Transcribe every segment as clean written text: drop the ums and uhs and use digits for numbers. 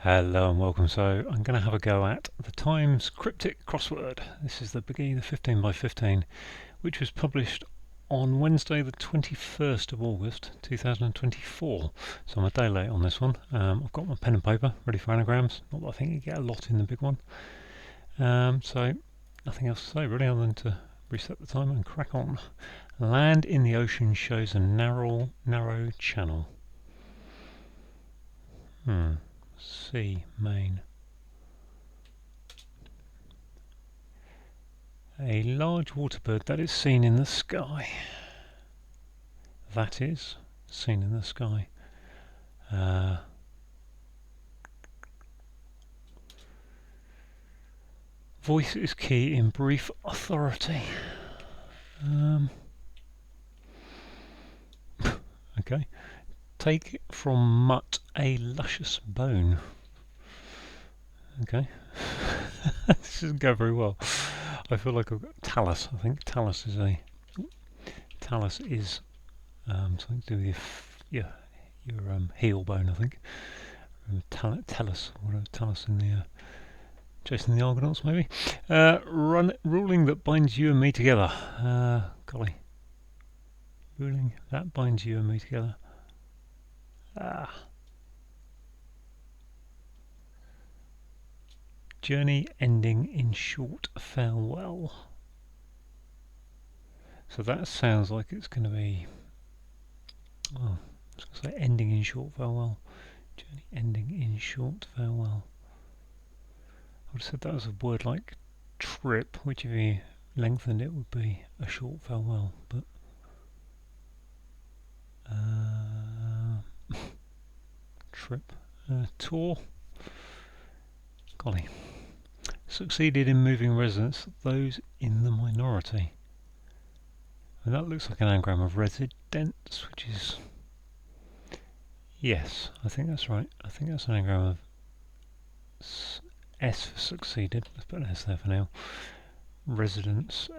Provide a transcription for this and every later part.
Hello and welcome. So I'm going to have a go at the Times Cryptic crossword. This is the beginning 15 by 15, which was published on Wednesday the 21st of August 2024. So I'm a day late on this one. I've got my pen and paper ready for anagrams. Not that I think you get a lot in the big one. So nothing else to say really other than to reset the timer and crack on. Land in the ocean shows a narrow channel. Sea, Maine. A large water bird that is seen in the sky. That is seen in the sky. Voice is key in brief authority. Okay. Take from mutt a luscious bone. Okay. This doesn't go very well. I feel like I've got talus. I think talus is something to do with your heel bone. I think. Talus, whatever talus in the Jason the Argonauts, maybe. Ruling that binds you and me together. Golly. Ruling that binds you and me together. Journey ending in short farewell. So that sounds like it's going to be. Oh, I was going to say ending in short farewell. Journey ending in short farewell. I would have said that was a word like trip, which if you lengthened it would be a short farewell, but trip, tour. Golly. Succeeded in moving residents, those in the minority. And that looks like an anagram of residents, which is. Yes, I think that's right. I think that's an anagram of S for succeeded. Let's put an S there for now. Residents,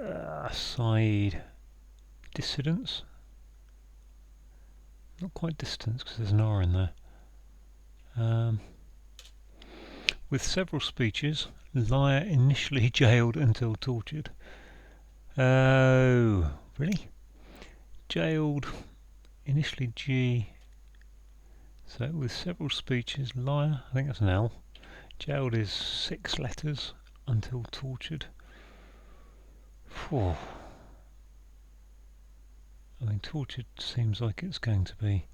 side, dissidents. Not quite distance because there's an R in there. With several speeches, liar initially jailed until tortured. Oh, really? Jailed, initially G. So with several speeches, liar, I think that's an L. Jailed is 6 letters until tortured. Whew. I mean, tortured seems like it's going to be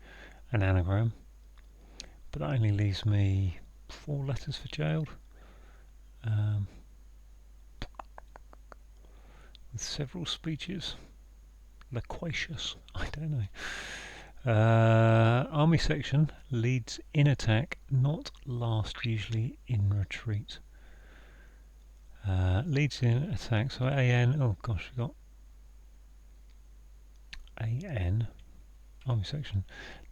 an anagram, but that only leaves me 4 letters for jailed. With several speeches, loquacious, I don't know. Army section leads in attack, not last, usually in retreat. Leads in attack, so AN, oh gosh, we got AN, army section,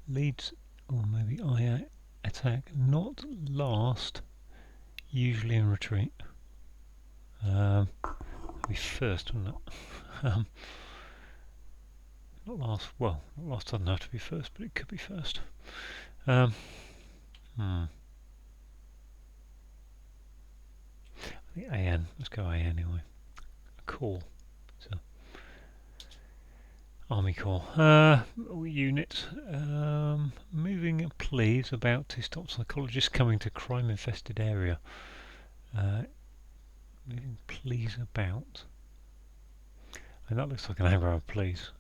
leads, or maybe IA, attack, not last, usually in retreat. That'd be first, wouldn't it? Not last, well, not last doesn't have to be first, but it could be first. I think AN, let's go AN anyway. Corps. So Army Corps. Unit. Moving please about to stop psychologists coming to crime infested area. Moving please about. And that looks like an arrow of please.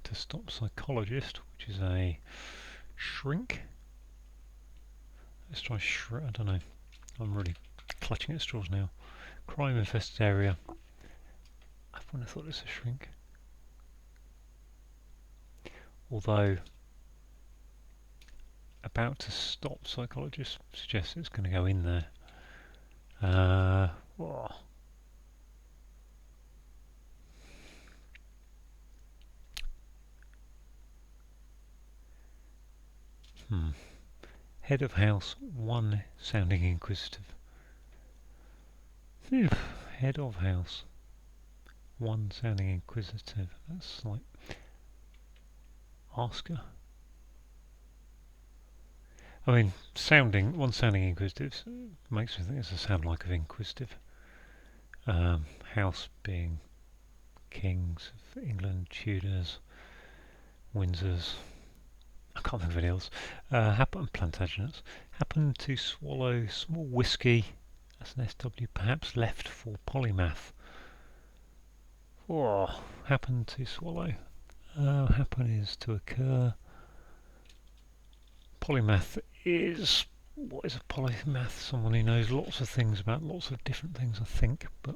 To stop psychologist, which is a shrink. Let's try I don't know. I'm really clutching at straws now. Crime infested area. I wouldn't have thought it's a shrink. Although about to stop psychologist suggests it's going to go in there. Head of house 1 sounding inquisitive. Head of house 1 sounding inquisitive. That's like asker. I mean, sounding inquisitive makes me think it's a sound like of inquisitive. House being kings of England, Tudors, Windsors. I can't think of any else. Happen Plantagenets. Happen to swallow small whiskey. That's an SW, perhaps left for polymath. Or happen to swallow. Happen is to occur. Polymath is... What is a polymath? Someone who knows lots of things about lots of different things, I think. But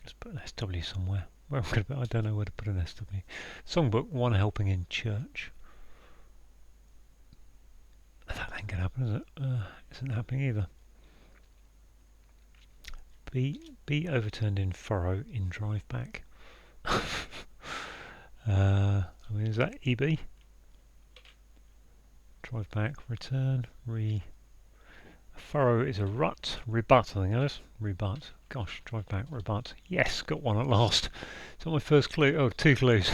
let's put an SW somewhere. Where I don't know where to put an SW. Songbook, one helping in church. That ain't gonna happen, is it? Isn't happening either. B overturned in furrow in drive back. I mean, is that EB? Drive back, return, furrow is a rut, rebut, I think that is. Rebut. Gosh, drive back, rebut. Yes, got one at last. It's not my first clue. Oh, two clues.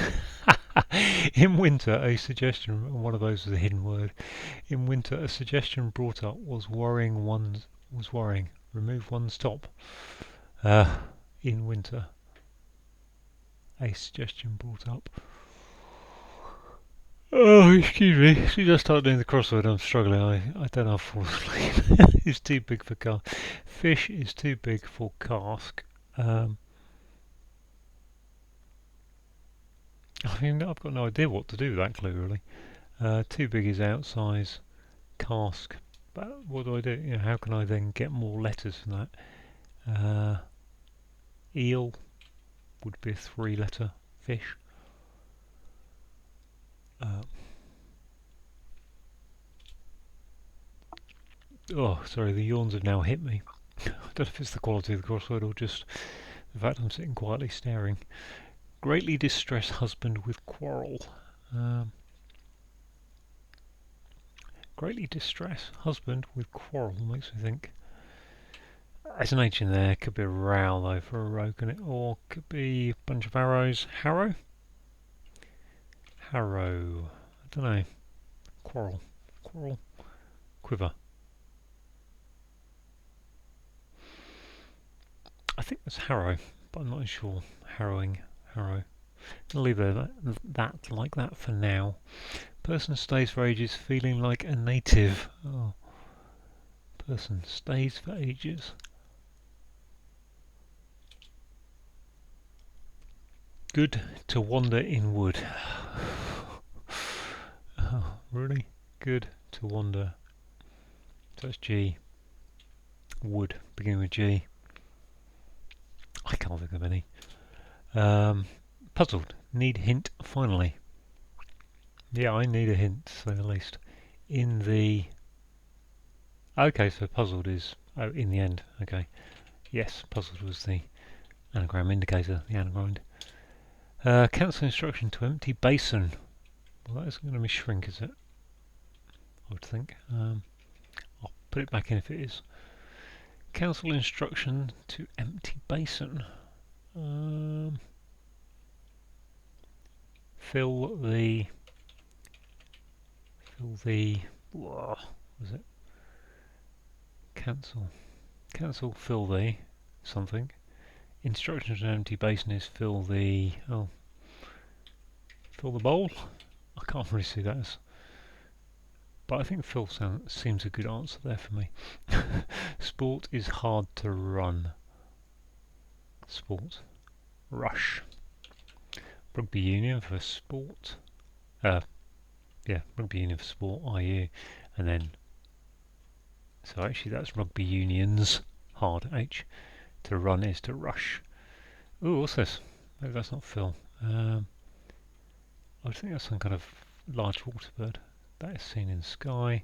In winter, a suggestion, one of those was a hidden word. In winter, a suggestion brought up was worrying. Remove one's top. In winter, a suggestion brought up. Oh, excuse me. As soon as I start doing the crossword, I'm struggling. I don't know how to fall asleep. It's too big for cask. Fish is too big for cask. I mean, I've got no idea what to do with that clue, really. Too big is outsize. Cask. But what do? You know, how can I then get more letters from that? Eel would be a 3-letter fish. Oh, sorry, the yawns have now hit me. I don't know if it's the quality of the crossword or just the fact I'm sitting quietly staring. Greatly distress husband with quarrel. Greatly distress husband with quarrel makes me think. There's an H in there. Could be a row though for a row, can it? Or could be a bunch of arrows. Harrow? Harrow. I don't know. Quarrel. Quarrel. Quiver. I think that's harrow, but I'm not sure. Harrowing. Harrow. I'll leave that like that for now. Person stays for ages feeling like a native. Oh. Person stays for ages. Good to wander in wood. Oh, really? Good to wander. So that's G. Wood, beginning with G. I can't think of any. Puzzled. Need hint finally. Yeah, I need a hint, to say the least. In the... Okay, so puzzled is... Oh, in the end. Okay. Yes, puzzled was the anagram indicator, the anagram. Cancel instruction to empty basin. Well, that isn't going to be shrink, is it? I would think. I'll put it back in if it is. Cancel instruction to empty basin. Fill the... What was it? Cancel, fill the something. Instructions to empty basin is fill the bowl. I can't really see that as, but I think fill seems a good answer there for me. Sport is hard to run. Sport. Rush. Rugby union for sport. Yeah, rugby union for sport. IU, and then. So actually, that's rugby unions. Hard H. To run is to rush. Ooh, what's this? Maybe that's not fill. I would think that's some kind of large water bird. That is seen in the sky.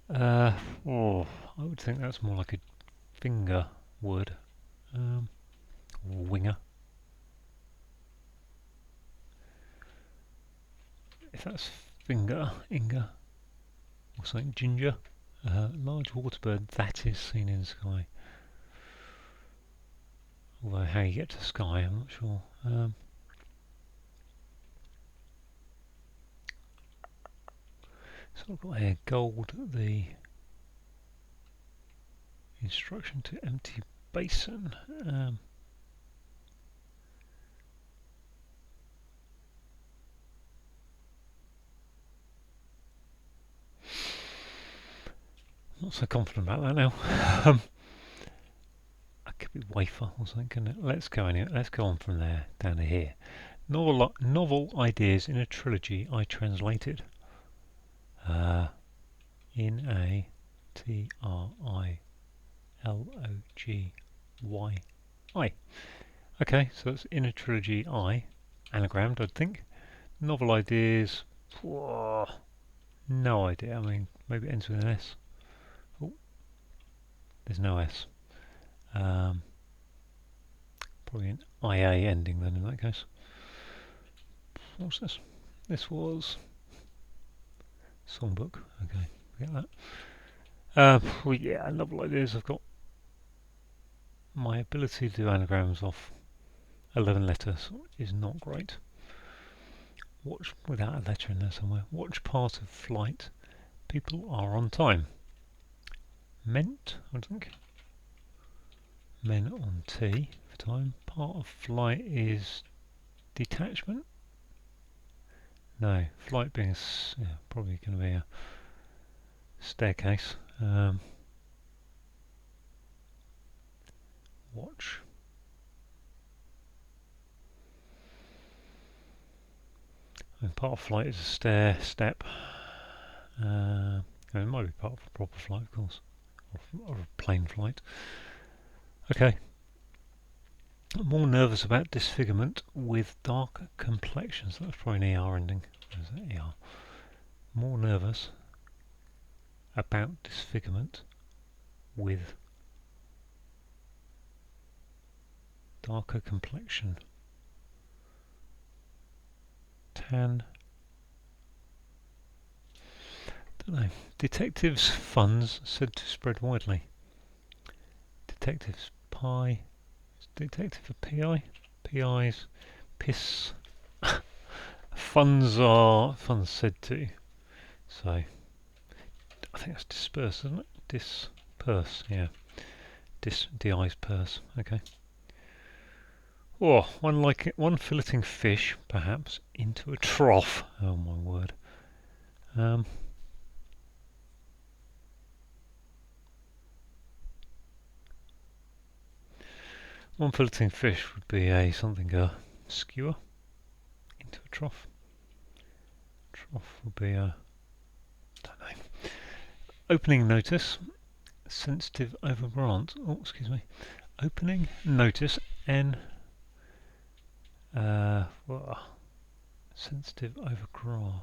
I would think that's more like a finger word. Or winger. If that's finger, Inga, or something, ginger. Large water bird, that is seen in the sky. Although how you get to sky, I'm not sure. So I've got here gold, the instruction to empty basin. Not so confident about that now. That could be wafer or something, couldn't it? Let's go anyway. Let's go on from there down to here. Novel ideas in a trilogy I translated. Inatrilogyi. Okay, so it's in a trilogy I, anagrammed, I'd think. Novel ideas, whoa, no idea. I mean, maybe it ends with an S. Oh, there's no S. Probably an IA ending then in that case. What's this? This was songbook. Okay, forget that. Well, yeah, novel ideas. I've got my ability to do anagrams off 11 letters is not great. Watch without a letter in there somewhere. Watch part of flight. People are on time. Meant, I think. Men on T for time. Part of flight is detachment. No, flight being probably going to be a staircase. Watch. And part of flight is a step. It might be part of a proper flight, of course, or a plane flight. Okay. I'm more nervous about disfigurement with dark complexions. That's probably an ER ending. What is that? ER. More nervous about disfigurement with darker complexion. Tan. Don't know. Detectives' funds said to spread widely. Detectives pie. Detective for PI. PIs. Piss. Funds said to. So I think that's disperse, isn't it? Disperse, yeah. DI's purse. Okay. Oh, one filleting fish, perhaps, into a trough. Oh my word. One filleting fish would be a skewer into a trough. Trough would be a don't know. Opening notice. Sensitive over grant. Oh, excuse me. Opening notice. Sensitive over grant.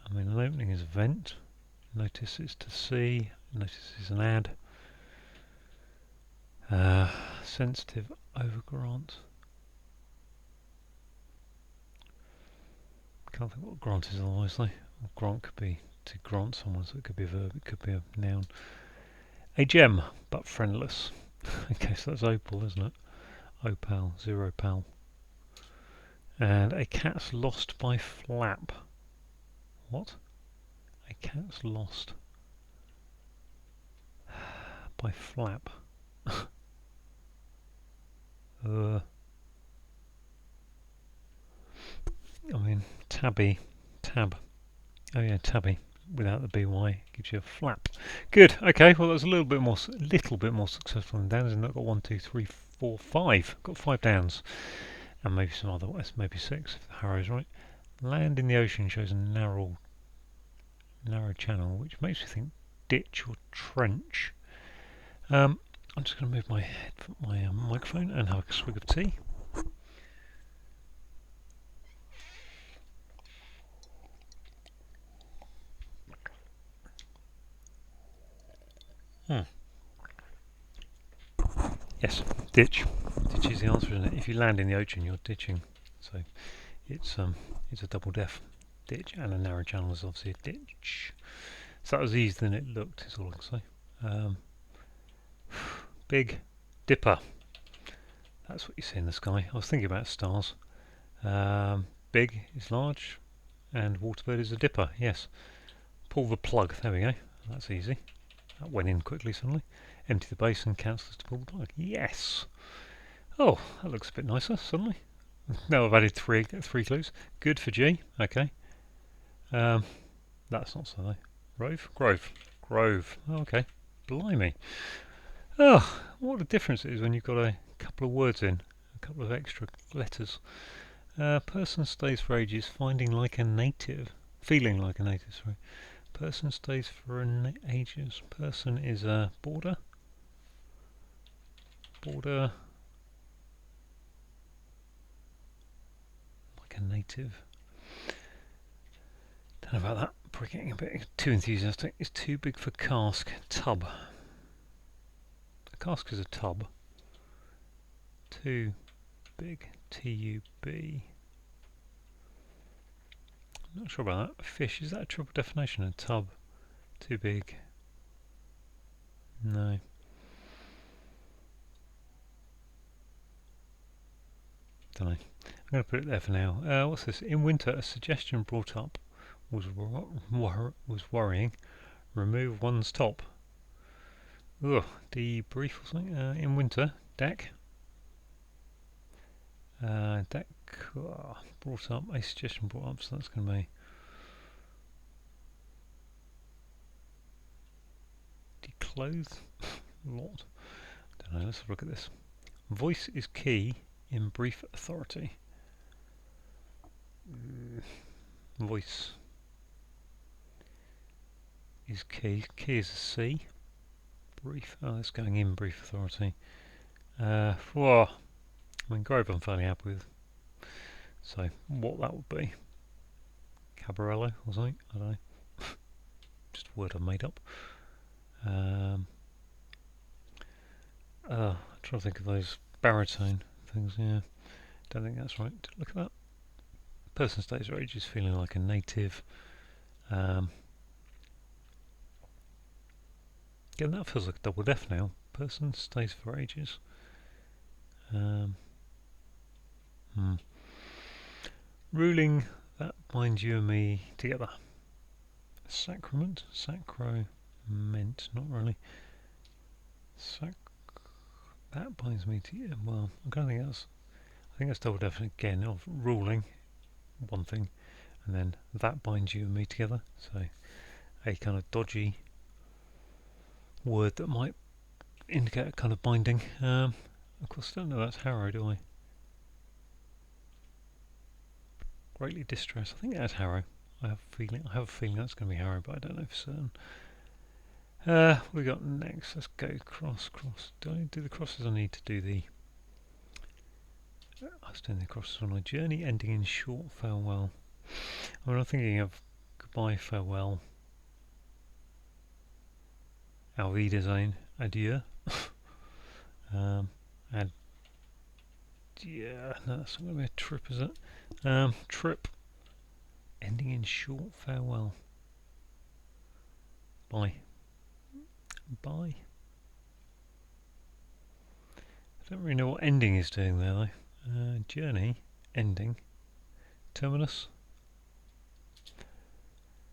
I mean, an opening is a vent. Notice is to see. Notice is an ad. Sensitive over grant. Can't think what grant is otherwise though. Grant could be to grant someone, so it could be a verb, it could be a noun. A gem, but friendless. Okay, so that's opal, isn't it? Opal, zero pal. And a cat's lost by flap. What? A cat's lost by flap. I mean, tab. Oh yeah, tabby. Without the by gives you a flap. Good. Okay. Well, that's a little bit more successful than Dan's. And I've got 1, 2, 3, 4, 5. Got 5 downs, and maybe some other ones. Maybe 6 if the Harrow's right. Land in the ocean shows a narrow channel, which makes me think ditch or trench. I'm just going to move my microphone and have a swig of tea. Yes, ditch. Ditch is the answer, isn't it? If you land in the ocean, you're ditching. So it's a double def. Ditch and a narrow channel is obviously a ditch. So that was easier than it looked, is all I can say. Big Dipper. That's what you see in the sky. I was thinking about stars. Big is large. And waterbird is a dipper, yes. Pull the plug, there we go. That's easy. That went in quickly suddenly. Empty the basin, cancels to pull the plug. Yes! Oh, that looks a bit nicer suddenly. Now I've added three clues. Good for G, okay. That's not so though. Grove. Oh, okay. Blimey. Oh, what a difference it is when you've got a couple of words in, a couple of extra letters. Person stays for ages, feeling like a native, sorry. Person stays for ages. Person is a border. Like a native. Don't know about that. Probably getting a bit too enthusiastic. It's too big for cask. Tub. A cask is a tub. Too big. T-U-B. Not sure about that. Fish, is that a triple definition? A tub. Too big. No. Don't know. I'm going to put it there for now. What's this? In winter, a suggestion brought up was worrying. Remove one's top. Ugh. Debrief or something. In winter, deck. Deck brought up. A suggestion brought up, so that's going to be declothe. Lot. Don't know. Let's have a look at this. Voice is key in brief authority. Voice is key. Key is a C. Brief. Oh, that's going in brief authority. Whoa. I mean, Grove I'm fairly happy with. So, what that would be? Cabarello or something? I don't know. Just a word I've made up. I'm trying to think of those baritone things, yeah. Don't think that's right. Look at that. Person stays for ages feeling like a native. Again, that feels like a double def now. Person stays for ages. Ruling that binds you and me together. Sacrament, sacrament, not really. That binds me to you. Well, I think that's double definite again of ruling one thing, and then that binds you and me together. So a kind of dodgy word that might indicate a kind of binding. Of course, I don't know that's Harrow, do I? Greatly distressed. I think that's Harrow. I have a feeling that's going to be Harrow, but I don't know for certain. What we got next? Let's go cross. Do I do the crosses? I need to do the. I was doing the crosses on a journey ending in short farewell. I mean, I'm thinking of goodbye, farewell, auf Wiedersehen, adieu. Yeah, no, that's not going to be a trip, is it? Trip ending in short farewell. Bye. I don't really know what ending is doing there though. Journey, ending, terminus.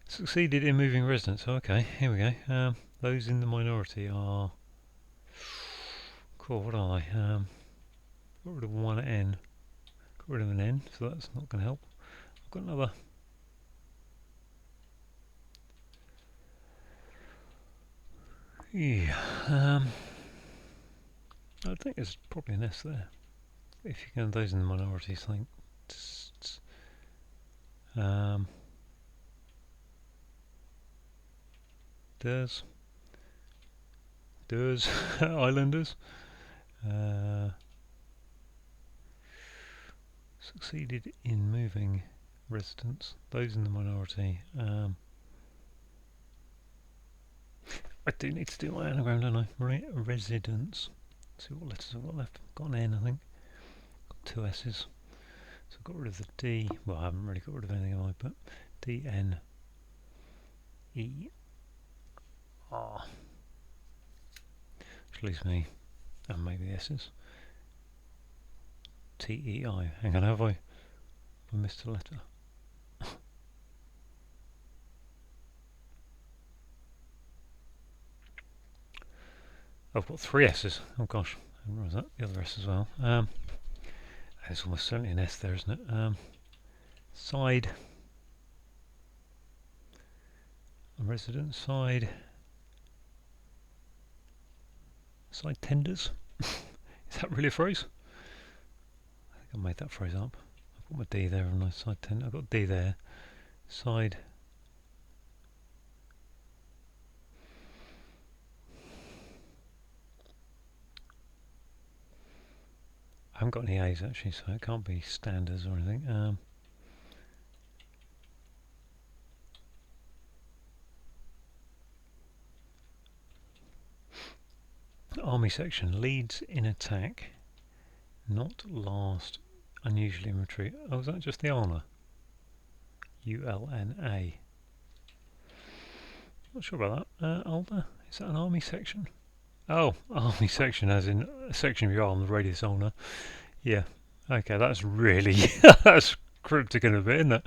Succeeded in moving residence. Oh, okay, here we go. Those in the minority are. Cool, what are they? Got rid of one N. Got rid of an N, so that's not going to help. I've got another. Yeah. I think there's probably an S there. If you can, those in the minority, think. There's islanders. Succeeded in moving residents. Those in the minority. I do need to do my anagram, don't I? Residents. Let's see what letters I've got left. I've got an N, I think. Got two S's. So I've got rid of the D. Well, I haven't really got rid of anything, have I? But D, N, E, R. Which leaves me, and maybe the S's. T, E, I. Hang on, have I missed a letter? I've got 3 S's. Oh gosh, I didn't realise that. The other S as well. There's almost certainly an S there, isn't it? Side. Resident side. Side tenders. Is that really a phrase? I think I made that phrase up. I've got my D there on my side tender. I've got D there. Side. I haven't got any A's actually, so it can't be standards or anything. Army section leads in attack, not last, unusually in retreat. Oh, is that just the ulna? ULNA. Not sure about that. Ulna? Is that an army section? Oh, army section as in a section of your arm, the radius ulna. Yeah. Okay, that's really that's cryptic in a bit, isn't it?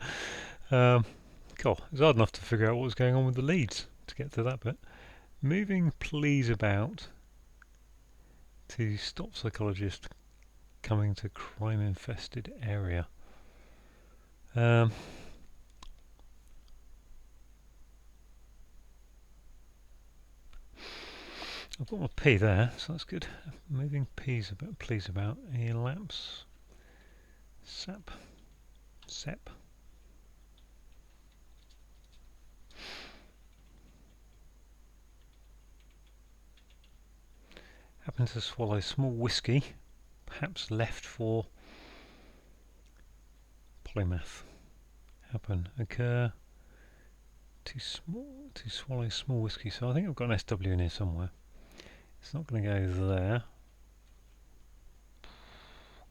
Cool. It's hard enough to figure out what was going on with the leads to get to that bit. Moving please about to stop psychologist coming to crime-infested area. I've got my P there, so that's good. Moving please about. Elapse. Sep. Happen to swallow small whiskey, perhaps left for polymath. Occur to swallow small whiskey. So I think I've got an SW in here somewhere. It's not going to go there.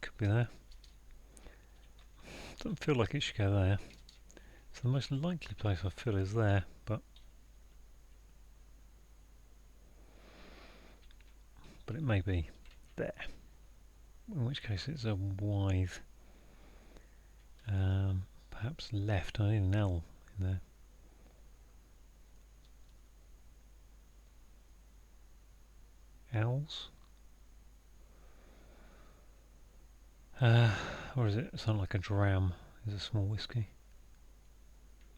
Could be there. Doesn't feel like it should go there. So the most likely place I feel is there, but it may be there. In which case it's a withe. Perhaps left. I need an L in there. L's? Or is it something like a dram is a small whiskey?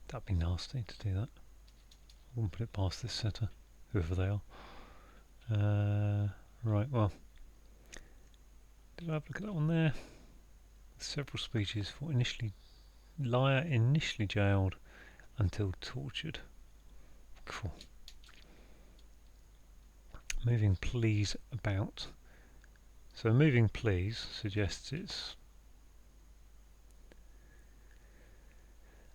That'd be nasty to do that. I wouldn't put it past this setter, whoever they are. Right, well. Did I have a look at that one there? Several speeches for liar initially jailed until tortured. Cool. Moving please about. So moving please suggests it's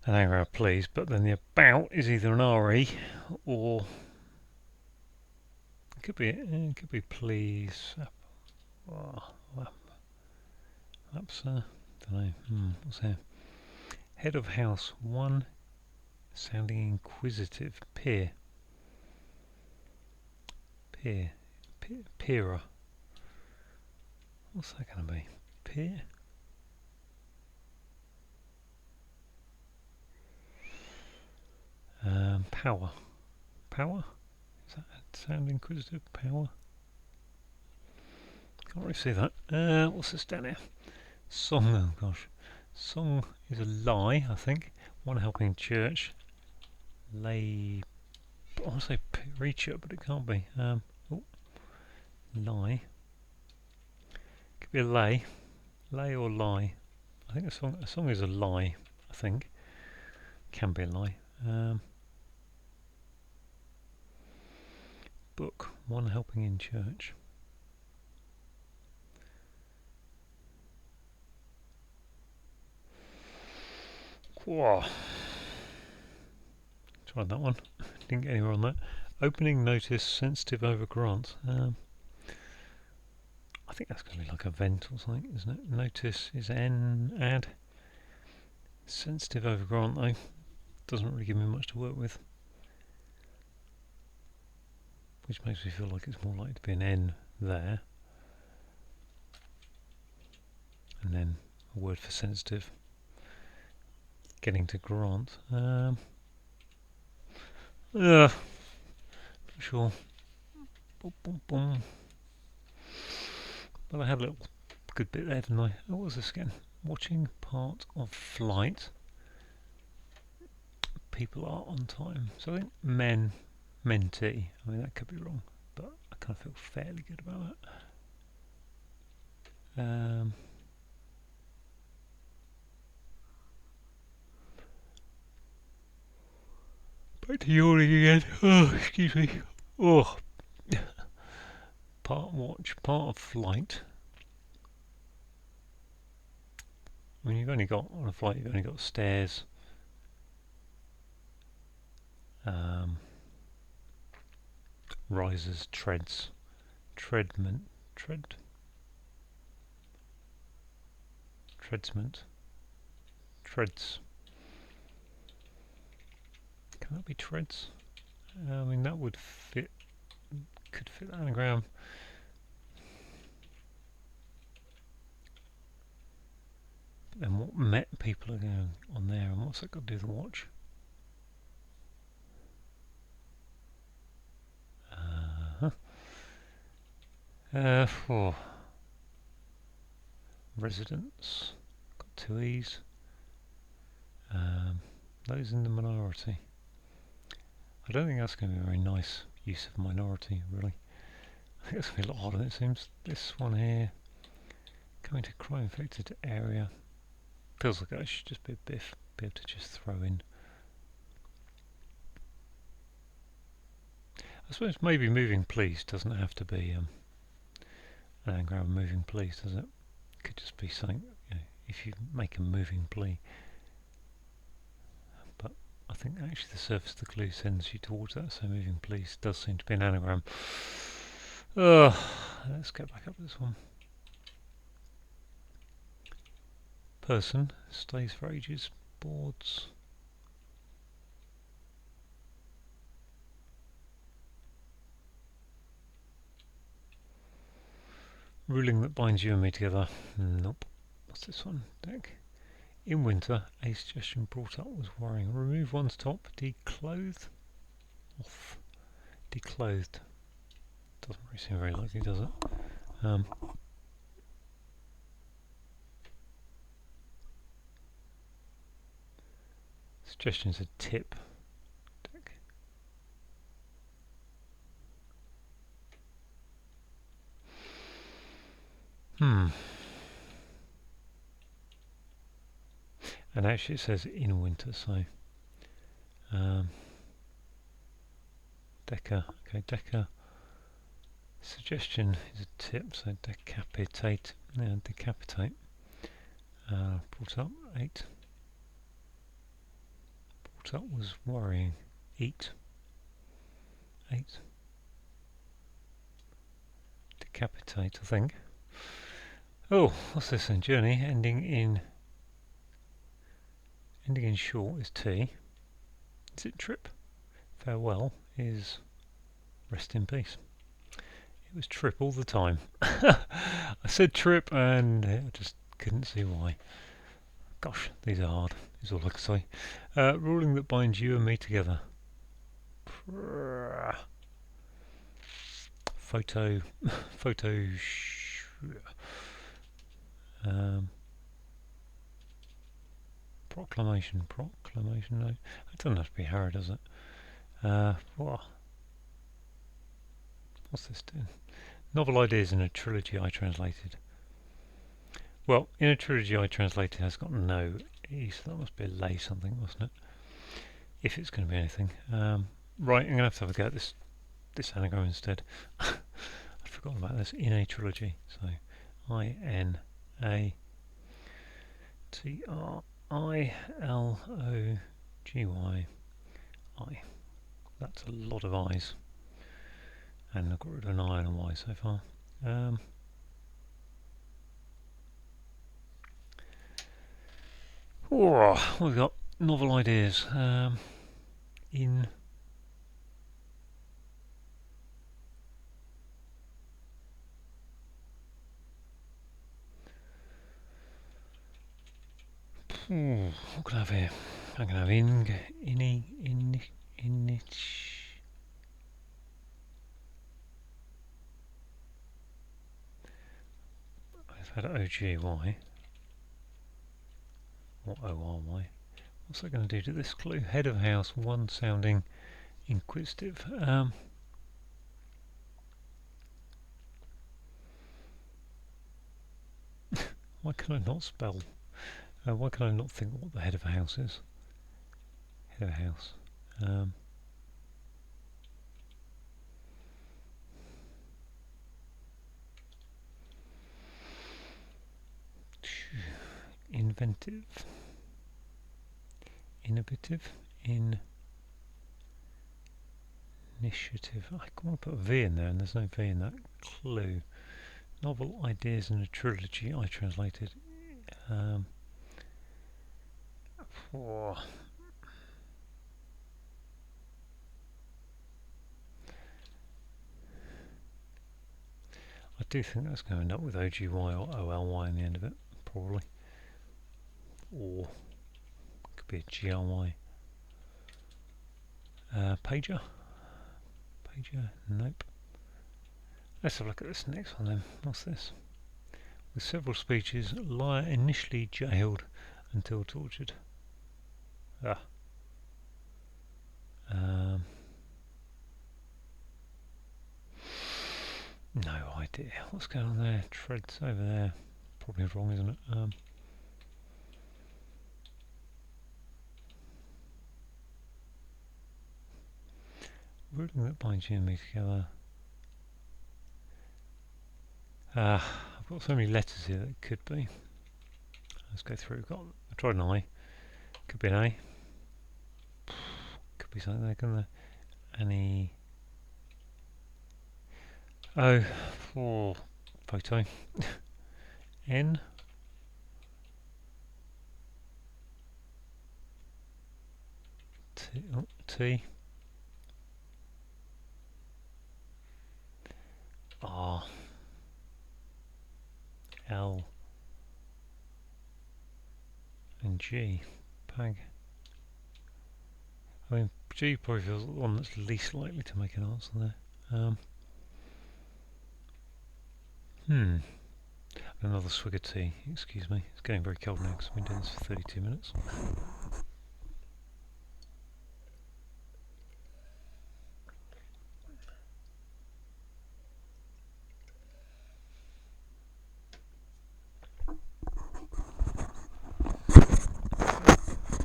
an anagram please, but then the about is either an RE or it could be please. That's don't know. What's here? Head of house 1, sounding inquisitive. Peerer. What's that going to be? Peer? Power. Is that sound inquisitive? Power? Can't really see that. What's this down here? Song, oh gosh. Song is a lie, I think. One helping church. Lay. I want to say preacher, but it can't be. Lie. Could be a lay. Lay or lie. I think a song is a lie, I think. Can be a lie. Book. One helping in church. Whoa. Tried that one. Didn't get anywhere on that. Opening notice sensitive over grant. I think that's going to be like a vent or something, isn't it? Notice is add. Sensitive over grant though. Doesn't really give me much to work with. Which makes me feel like it's more likely to be an N there. And then a word for sensitive. Getting to grant. Not sure. Boom, boom, boom. Well, I had a little good bit there, didn't I? Oh, what was this again? Watching part of flight. People are on time. So I think mentee. I mean, that could be wrong, but I kind of feel fairly good about that. Back to yawning again. Oh, excuse me. Oh, part watch, part of flight. I mean, you've only got, on a flight, you've only got stairs. Risers, treads, treadsment, treads. Can that be treads? I mean, that would fit, could fit the anagram. But then what met people are going on there, and what's that got to do with the watch? For residents, got two E's. Those in the minority. I don't think that's going to be a very nice use of minority, really. I think it's going to be a lot harder than it seems. This one here, coming to crime affected area, feels like I should just be able to just throw in. I suppose maybe moving please doesn't have to be an anagram moving please, does it? It could just be something, you know, if you make a moving plea. But I think actually the surface of the clue sends you towards that, so moving please does seem to be an anagram. Let's go back up to this one. Person, stays for ages, boards. Ruling that binds you and me together. Nope. What's this one? Deck. In winter, a suggestion brought up was worrying. Remove one's top, declothe. Off. Declothed. Doesn't really seem very likely, does it? Suggestion is a tip. Deck. And actually it says in winter, so Deca, okay, Deca. Suggestion is a tip, so decapitate, yeah, decapitate. Brought up 8. Brought up was worrying. Eat. 8. Decapitate, I think. Oh, what's this then? Journey ending in short is T. Is it trip? Farewell is rest in peace. It was trip all the time. I said trip and I just couldn't see why. Gosh, these are hard, is all I can say. Ruling that binds you and me together. Photo. Proclamation, no. It doesn't have to be Harry, does it? What's this doing? Novel ideas in a trilogy I translated. Well, in a trilogy I translated has got no E, so that must be a lay something, mustn't it? If it's going to be anything. Right, I'm going to have a go at this anagram instead. I'd forgotten about this. In a trilogy. So, I-N-A-T-R-I-L-O-G-Y. I. That's a lot of I's. And I've got rid of an I and a Y so far. We've got novel ideas. In what can I have here? I'm going to have I've had OGY or ORY. What's that going to do to this clue? Head of house, one sounding inquisitive. Why can I not spell? Why can I not think what the head of a house is? Head of a house. Inventive. Innovative. Initiative. I want to put a V in there and there's no V in that clue. Novel ideas in a trilogy I translated. I do think that's going to end up with OGY or OLY in the end of it, probably. Or it could be a GRY. Pager? Pager? Nope. Let's have a look at this next one then. What's this? With several speeches, liar initially jailed until tortured. No idea. What's going on there? Treads over there. Probably wrong, isn't it? Ruling that binds you and me together. I've got so many letters here that it could be. Let's go through. I tried an I. Could be an A. Could be something there, couldn't there? Any. Oh, for photo. N. T. Oh, T. R. L. And G. Pag. I mean, G probably feels the one that's least likely to make an answer there. Another swig of tea, excuse me. It's getting very cold now because I've been doing this for 32 minutes.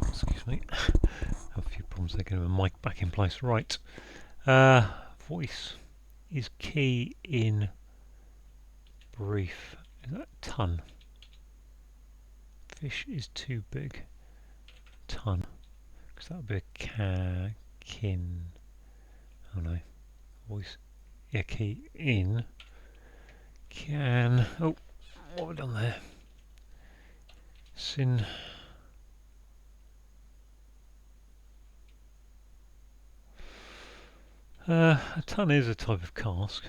Excuse me. I have a few problems there, getting my mic back in place. Right. Voice is key in brief. Is that ton? Fish is too big. Ton. Because that would be a kin. Oh no. Voice. Yeah, key in. Can. Oh, what have we done there? Sin. A ton is a type of cask.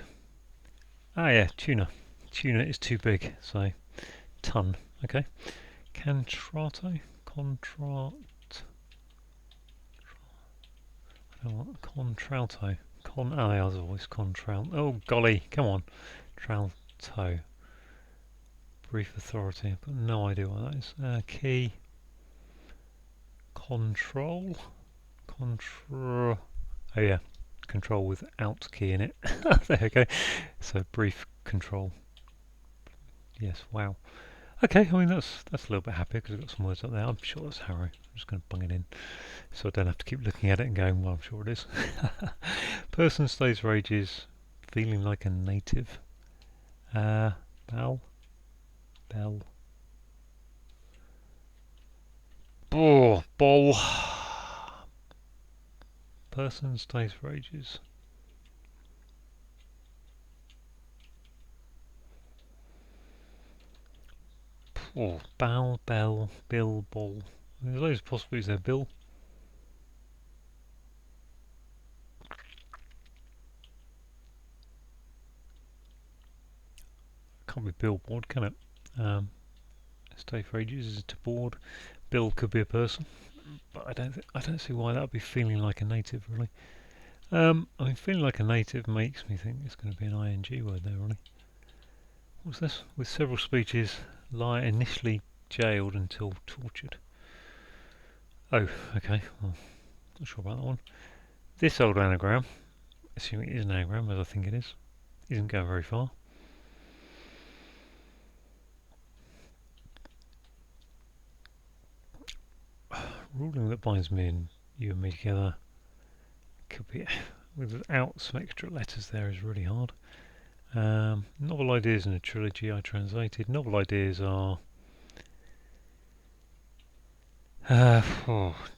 Ah yeah, tuna. Tuna is too big, so ton. Okay. Contralto? Contralto. I don't want contralto. Oh, the other voice. Contralto. Oh, golly. Come on. Tralto. Brief authority. I've got no idea what that is. Key. Control. Control. Oh, yeah. Control without key in it. There we go. So, brief control. Yes, wow. Okay, I mean that's a little bit happier because I've got some words up there. I'm sure that's Harrow. I'm just going to bung it in so I don't have to keep looking at it and going, well, I'm sure it is. Person stays for ages, feeling like a native. Bell. Ball. Person stays for ages. Bow, bell, bill, ball. There's loads of possibilities there. Bill. Can't be billboard, can it? Stay for ages is to board. Bill could be a person, but I don't see why that would be feeling like a native really. I mean, feeling like a native makes me think it's going to be an ing word there, really. What's this? With several speeches lie initially jailed until tortured. Oh, okay. Well, not sure about that one. This old anagram, assuming it is an anagram, as I think it is, isn't going very far. Ruling that binds me and you and me together could be without some extra letters there is really hard. Novel ideas in a trilogy I translated. Novel ideas are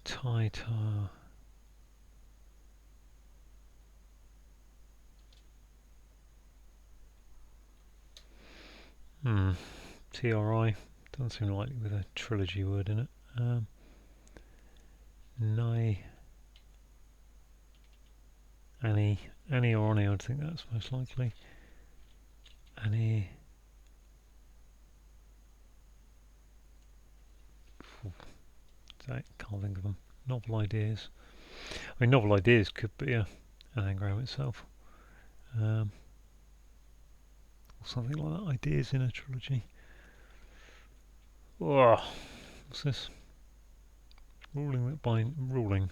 tighter. TRI doesn't seem likely with a trilogy word in it. Annie or Annie, I'd think that's most likely. Annie. Can't think of them. Novel ideas. I mean, novel ideas could be an anagram itself. Or something like that. Ideas in a trilogy. Oh, what's this? Ruling that ruling.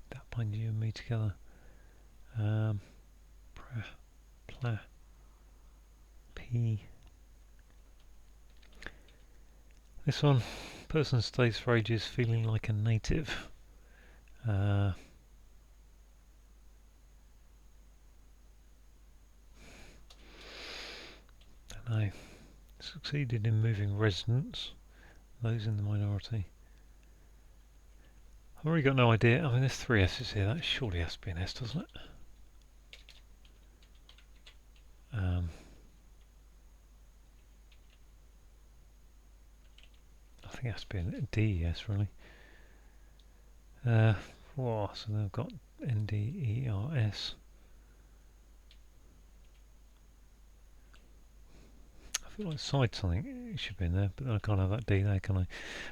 That bind you and me together. P. This one, person stays for ages feeling like a native. Don't know. Succeeded in moving residents, those in the minority. I've already got no idea. I mean, there's 3 S's here. That surely has to be an S, doesn't it? I think it has to be a D, yes, really. So they've got NDERS. I feel like side something it should be in there, but then I can't have that D there, can I?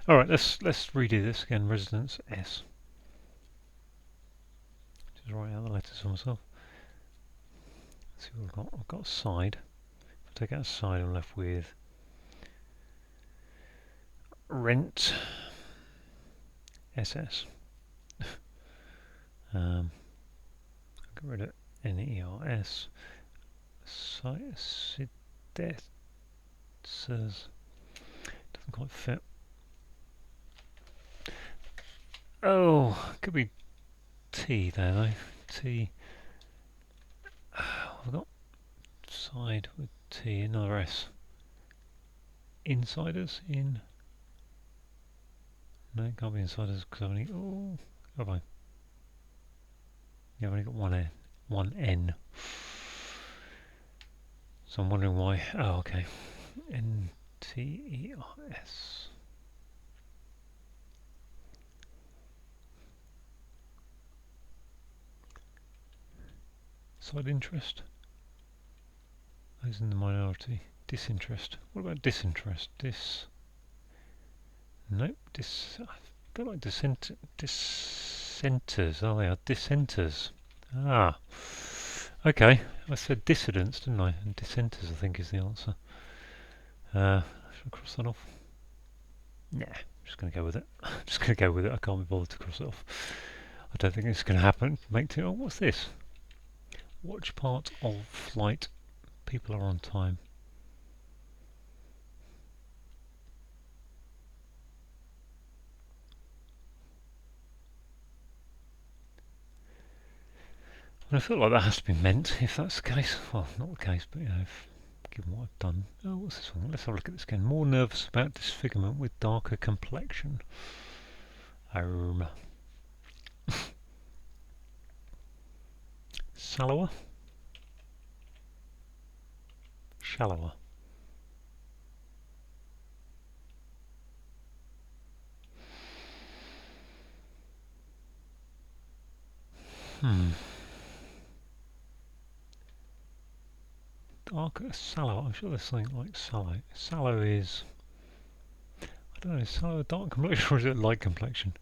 All right, let's redo this again. Residence S. Just write out the letters for myself. Let's see what I've got. I've got side. If I take out side, I'm left with rent. SS. I'll get rid of NERS. Doesn't quite fit. Oh, could be T there though. T. I've got side with T, another S. Insiders in. No, it can't be insiders because I've only. Oh, have I? Yeah, I've only got one N. So I'm wondering why. Oh, okay. NTERS. Side interest. Those in the minority. Disinterest. What about disinterest? Nope. I feel like dissenters. Oh, they are dissenters. Ah. Okay. I said dissidents, didn't I? And dissenters, I think, is the answer. Should I cross that off? Nah. I'm just going to go with it. I'm just going to go with it. I can't be bothered to cross it off. I don't think it's going to happen. Oh, what's this? Watch part of flight. People are on time. I feel like that has to be meant, if that's the case. Well, not the case, but given what I've done. Oh, what's this one? Let's have a look at this again. More nervous about disfigurement with darker complexion. Shallower. Darker, sallow. I'm sure there's something like sallow. Sallow is. I don't know. Is sallow a dark complexion or is it light complexion?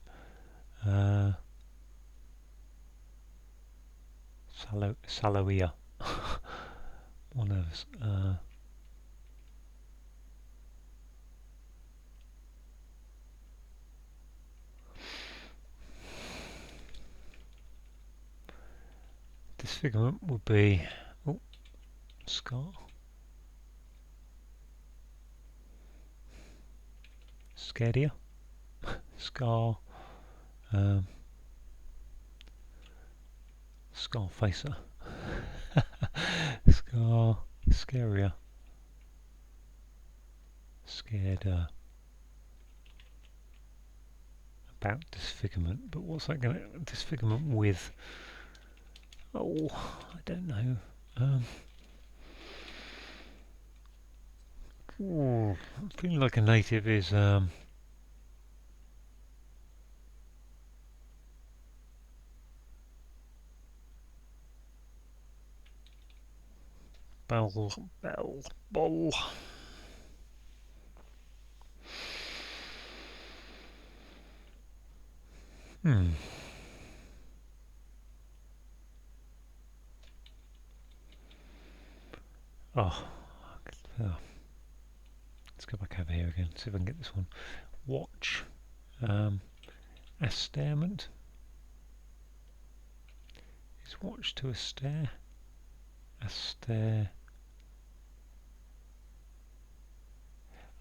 Saloia. One of us. Disfigurement would be scar. Scadia. Scar. Scar facer. Scar. Scarier. Scared about disfigurement, but what's that going to disfigurement with? Oh, I don't know. Feeling like a native is bell. Oh, let's go back over here again, see if I can get this one. Watch. Astarement. Is watch to a stare? A stare.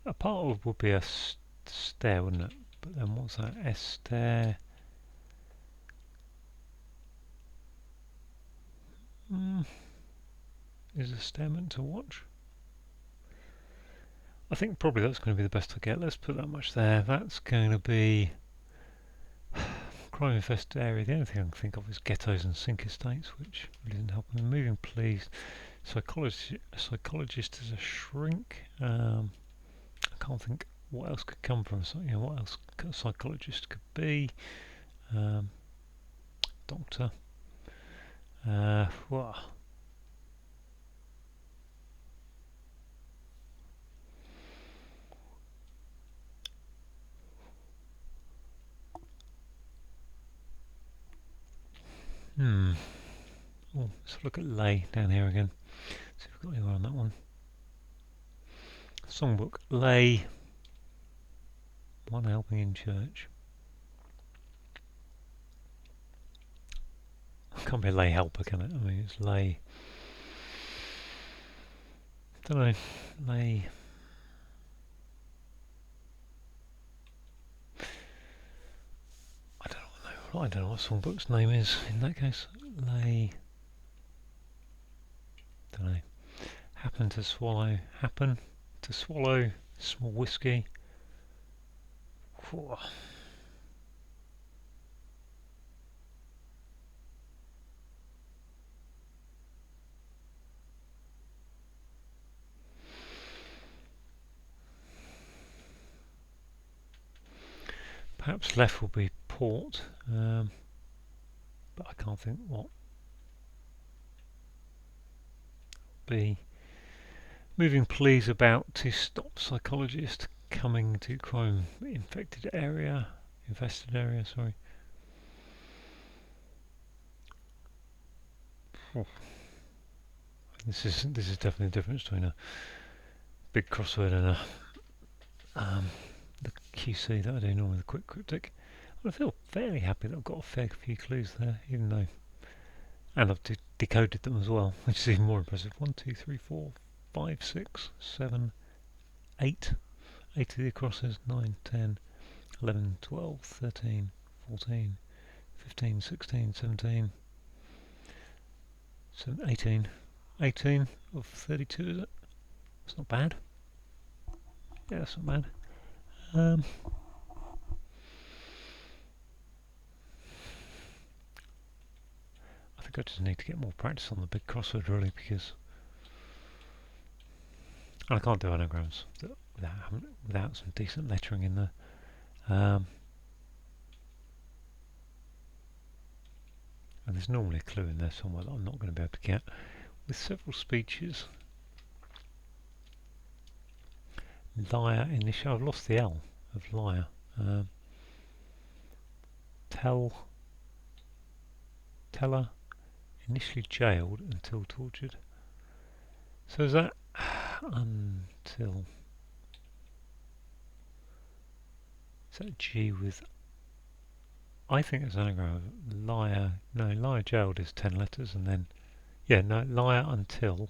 A part of would be a stare, wouldn't it? But then what's that? A stare. Is a starement to watch? I think probably that's going to be the best I get. Let's put that much there. That's going to be crime infested area. The only thing I can think of is ghettos and sink estates, which really didn't help me. Moving pleased. Psychologist is a shrink. I can't think what else could come from. So, what else a psychologist could be. Doctor. Well, oh, let's look at lay down here again. See if we've got anywhere on that one. Songbook. Lay. One helping in church. Can't be a lay helper, can it? I mean, it's lay. Don't know. Lay. I don't know what songbook's name is in that case. Lay. Don't know. Happen to swallow. Happen to swallow. Small whiskey. Whew. Perhaps left will be port, but I can't think what. Be moving please about to stop psychologist coming to crime infested area. Sorry. This is definitely the difference between a big crossword and the QC that I do normally, the quick cryptic. I feel fairly happy that I've got a fair few clues there, even though, and I've decoded them as well, which is even more impressive. 1, 2, 3, 4, 5, 6, 7, 8. 8 of the crosses. 9, 10, 11, 12, 13, 14, 15, 16, 17, 18. 18 of 32, is it? That's not bad. Yeah, that's not bad. I think I just need to get more practice on the big crossword, really, because I can't do anagrams without some decent lettering in there. And there's normally a clue in there somewhere that I'm not going to be able to get. With several speeches, liar initial. I've lost the L of liar. Teller, Initially jailed until tortured. So is that until? Is that G with? I think it's an anagram of liar. No, liar jailed is 10 letters, and then yeah, no, liar until.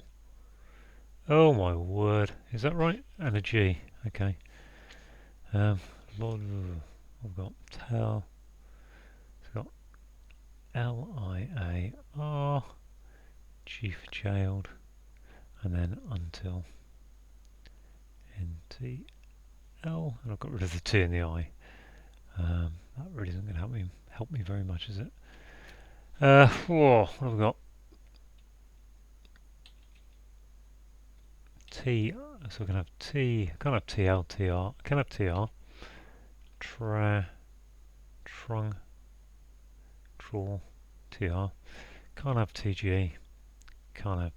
Oh my word, is that right? And a G. Okay. Lord, I've got tell. It's got Liar, G for jailed, and then until. NTL, and I've got rid of the T and the I. That really isn't going to help me very much, is it? What have we got? T, so we can have T, I can't have TL, TR, I can have TR, trung, trawl, TR, can't have TG, can't have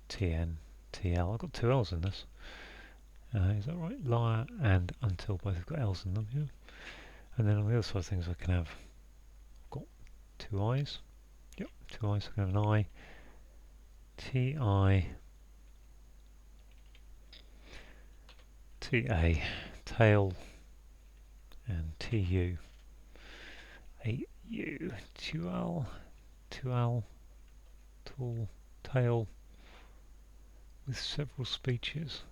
TN, TL, I've got two L's in this. Is that right? Liar and until both have got L's in them, yeah. And then on the other side of things I can have, I've got two I's, yep, two I's, I can have an I, TI, TA, tail, and TU, AU, tual, tool, tail, with several speeches.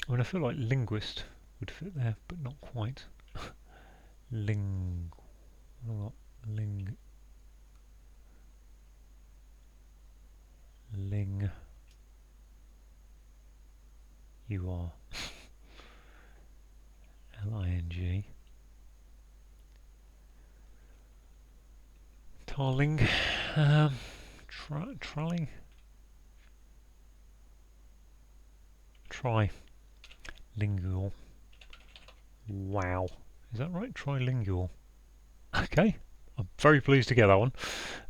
I mean, I feel like linguist would fit there, but not quite. Ling, you are, LING, tarling, trolling, trilingual. Wow, is that right? Trilingual. Okay, I'm very pleased to get that one.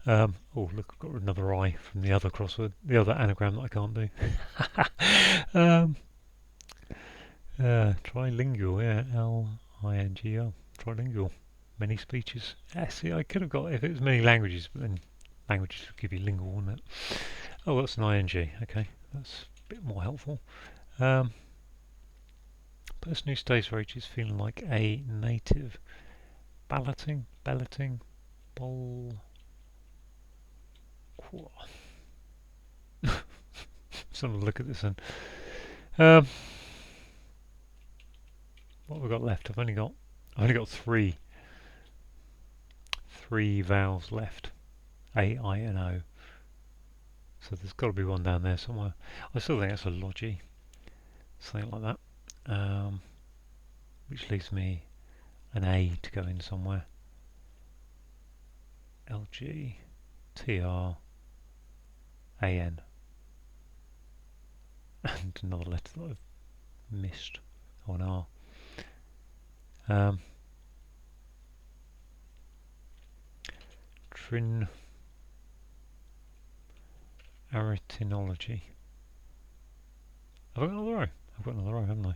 Oh, look, I've got another I from the other crossword, the other anagram that I can't do. Trilingual, yeah, LINGO, trilingual. Many speeches. Yeah, see, I could have got if it was many languages, but then languages would give you lingual, wouldn't it? Oh, that's an ING. Okay, that's a bit more helpful. Person who stays for ages feeling like a native. Balloting, boll. Sort of look at this then. What have we got left? I've only got three vowels left. A, I, and O. So there's got to be one down there somewhere. I still think that's a logi, something like that. Which leaves me an A to go in somewhere. LG, TR, AN. And another letter that I've missed. Oh, an R. Aritinology. Have I got another O? I've got another O, haven't I?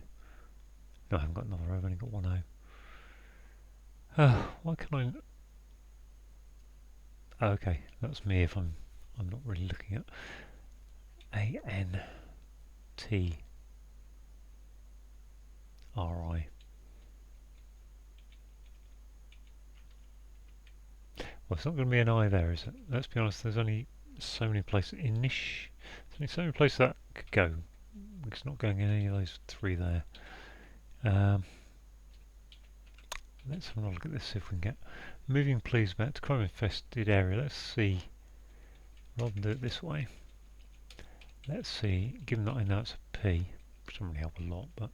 No, I haven't got another O, I've only got one O. Why can I... Oh, okay, that's me if I'm not really looking at... A-N-T-R-I. Well, it's not going to be an I there, is it? Let's be honest, there's only so many places. There's only so many places that could go. It's not going in any of those three there. Let's have a look at this, see if we can get moving please back to crime infested area. Let's see, rather than do it this way, let's see, given that I know it's a P, which doesn't really help a lot, but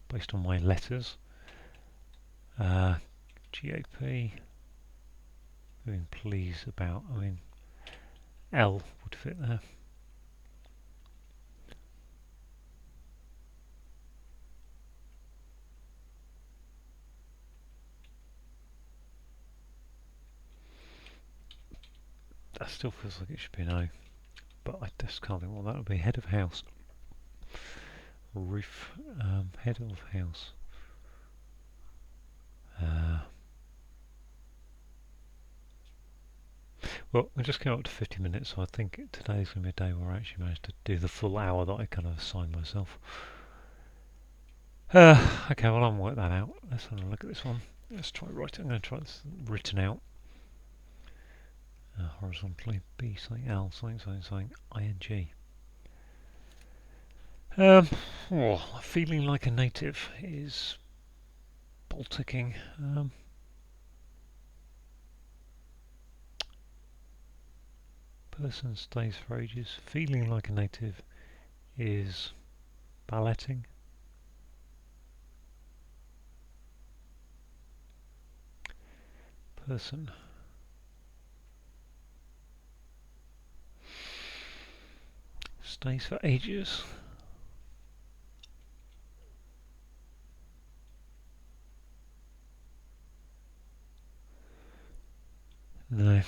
based on my letters, GAP, moving please about, I mean, L would fit there. That still feels like it should be an O, but I just can't think what that would be. Head of house. Roof, head of house. Well, I just came up to 50 minutes, so I think today's going to be a day where I actually managed to do the full hour that I kind of assigned myself. Okay, well, I'll work that out. Let's have a look at this one. Let's try writing. I'm going to try this written out. Horizontally, B something L, something, ing. Feeling like a native is Balticking. Person stays for ages. Feeling like a native is balleting. Person stays for ages. No, I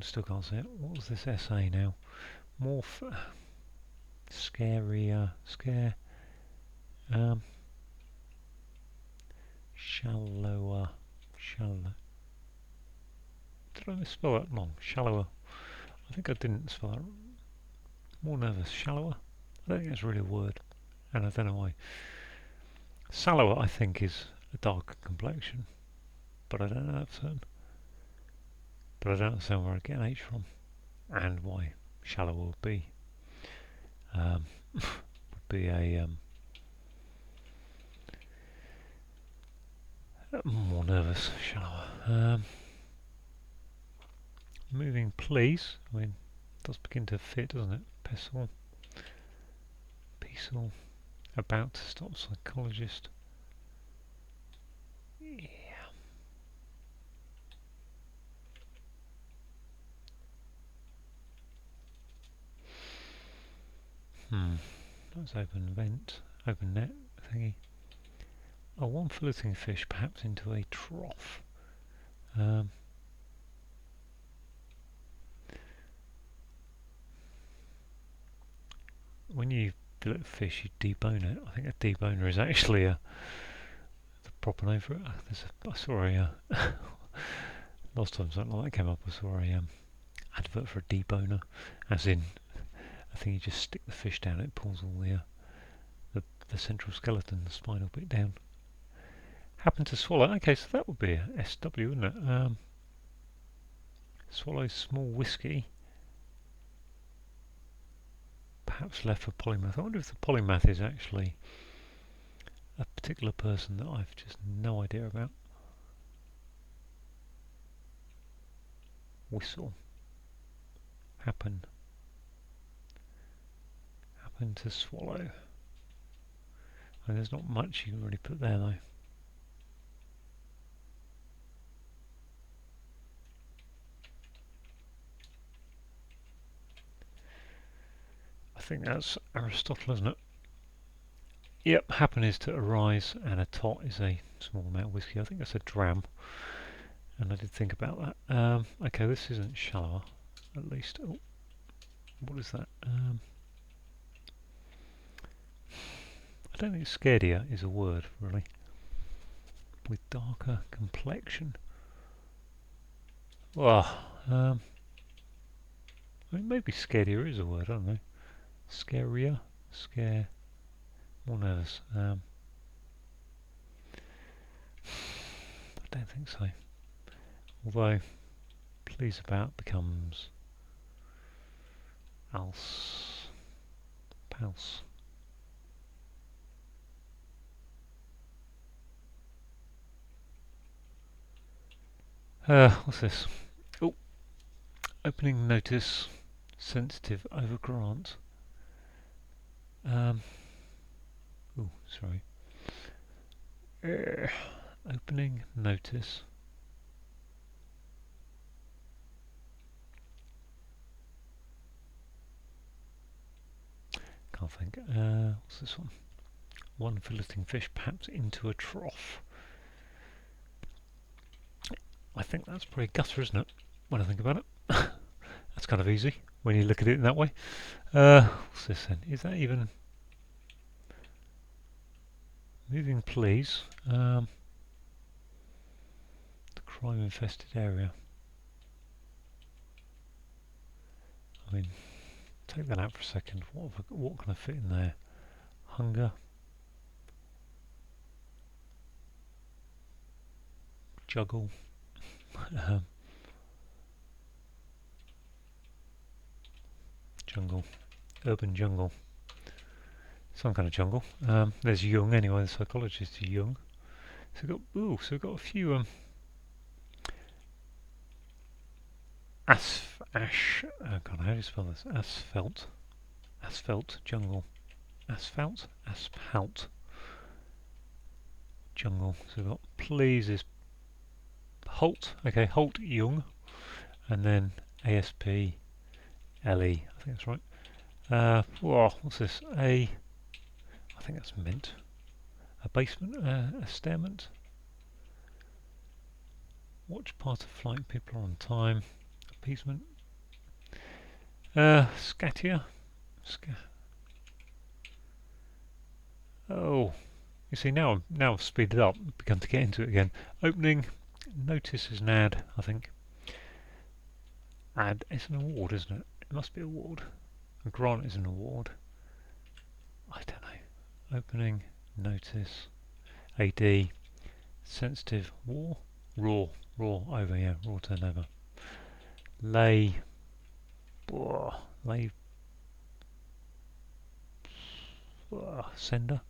still can't see it. What was this essay now? Morph, scarier, scare, shallower, shallow. Did I misspell that wrong? Shallower. I think I didn't spell that. More nervous, shallower. I don't think that's really a word, and I don't know why. Sallower, I think, is a darker complexion, but I don't know that for certain. But I don't understand where I get an H from, and why shallower would be a more nervous, shallower. Moving, please. I mean, it does begin to fit, doesn't it? Pestle, peaceful, about to stop, psychologist. Yeah. That's open vent, open net thingy. Oh, one floating fish, perhaps into a trough. When you fillet fish, you debone it. I think a deboner is actually the proper name for it. I saw a last time something like that came up. I saw a advert for a deboner, as in I think you just stick the fish down, it pulls all the central skeleton, the spinal bit down. Happen to swallow. Okay, so that would be a SW, wouldn't it? Swallows small whiskey. Perhaps left for polymath. I wonder if the polymath is actually a particular person that I've just no idea about. Whistle. Happen to swallow. And there's not much you can really put there though. I think that's Aristotle, isn't it? Yep, happen is to arise, and a tot is a small amount of whiskey. I think that's a dram, and I did think about that. Okay, this isn't shallower, at least. Oh, what is that? I don't think scaredier is a word, really. With darker complexion. Well, I mean, maybe scaredier is a word, I don't know. Scarier? Scare. More nervous. I don't think so. Although, please about becomes else. Pals. What's this? Oh, opening notice, sensitive over grant. Oh, sorry. Opening notice. Can't think. What's this one? One filleting fish, perhaps into a trough. I think that's pretty gutter, isn't it? When I think about it. That's kind of easy when you look at it in that way. What's this then? Is that even... Moving, please. The crime-infested area. I mean, take that out for a second. What can I fit in there? Hunger. Juggle. Jungle. Urban jungle. Some kind of jungle. There's Jung anyway, the psychologist is Jung. So we've got a few God, how do you spell this? Asphalt jungle. Asphalt jungle. So we've got please is Holt. Okay, Holt Jung, and then ASP LE. I think that's right. What's this? I think that's mint. A basement, a stairment. Watch part of flight. People are on time. Appeasement. Scatia. Oh, you see now I've speeded up. Begun to get into it again. Opening. Notice is an ad. I think. Ad. It's an award, isn't it? It must be an award. A grant is an award. I don't know. Opening. Notice. AD. Sensitive. Raw over, yeah, raw turnover. Lay. Sender.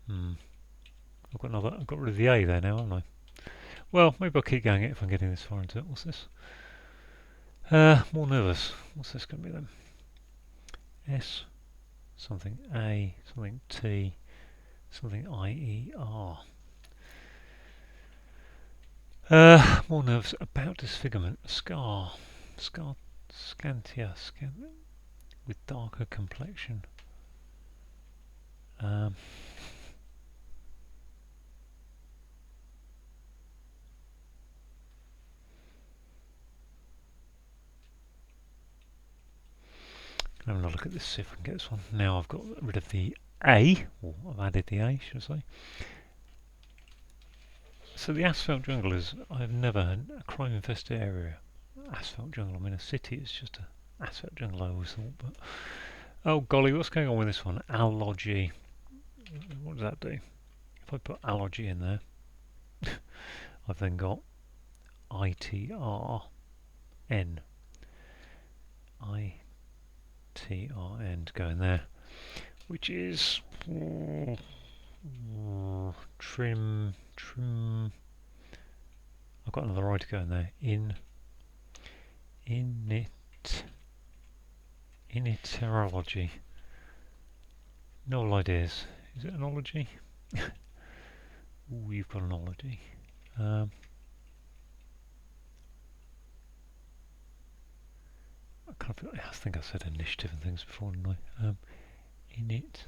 I've got rid of the A there now, haven't I? Well, maybe I'll keep going if I'm getting this far into it. What's this? More nervous. What's this going to be then? S. Something A. Something T. Something IER. More nerves about disfigurement. Scantia, with darker complexion. I'm having a look at this, see if I can get this one. Now I've got rid of the A, or I've added the A, should I say. So the asphalt jungle is, I've never had a crime-infested area. Asphalt jungle, I mean a city is just an asphalt jungle, I always thought, but... Oh golly, what's going on with this one? Allogy. What does that do? If I put allogy in there, I've then got ITRN. ITRN to go in there, which is trim. I've got another I to go in there. Initerology. No ideas. Is it an ology? Ooh, you've got an ology. I think I said initiative and things before, didn't I? Init.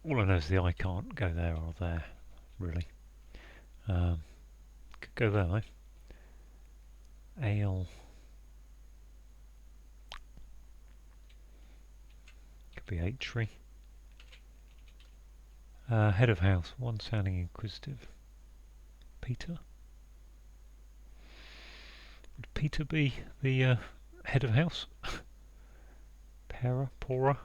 All I know is the I can't go there or there, really. Could go there though. Ale. Could be H-tree. Head of house, one sounding inquisitive. Peter. Would Peter be the head of house? Pora.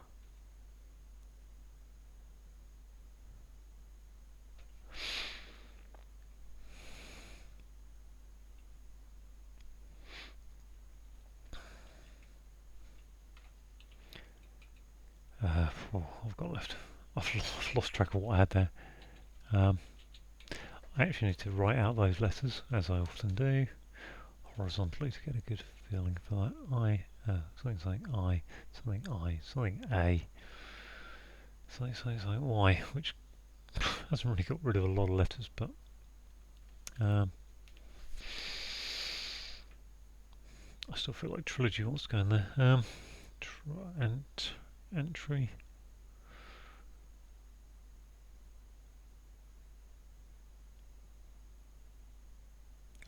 I've got left. I've lost track of what I had there. I actually need to write out those letters, as I often do, horizontally to get a good feeling for that. Something I, something A, something Y, which hasn't really got rid of a lot of letters, but I still feel like trilogy wants to go in there. Entry.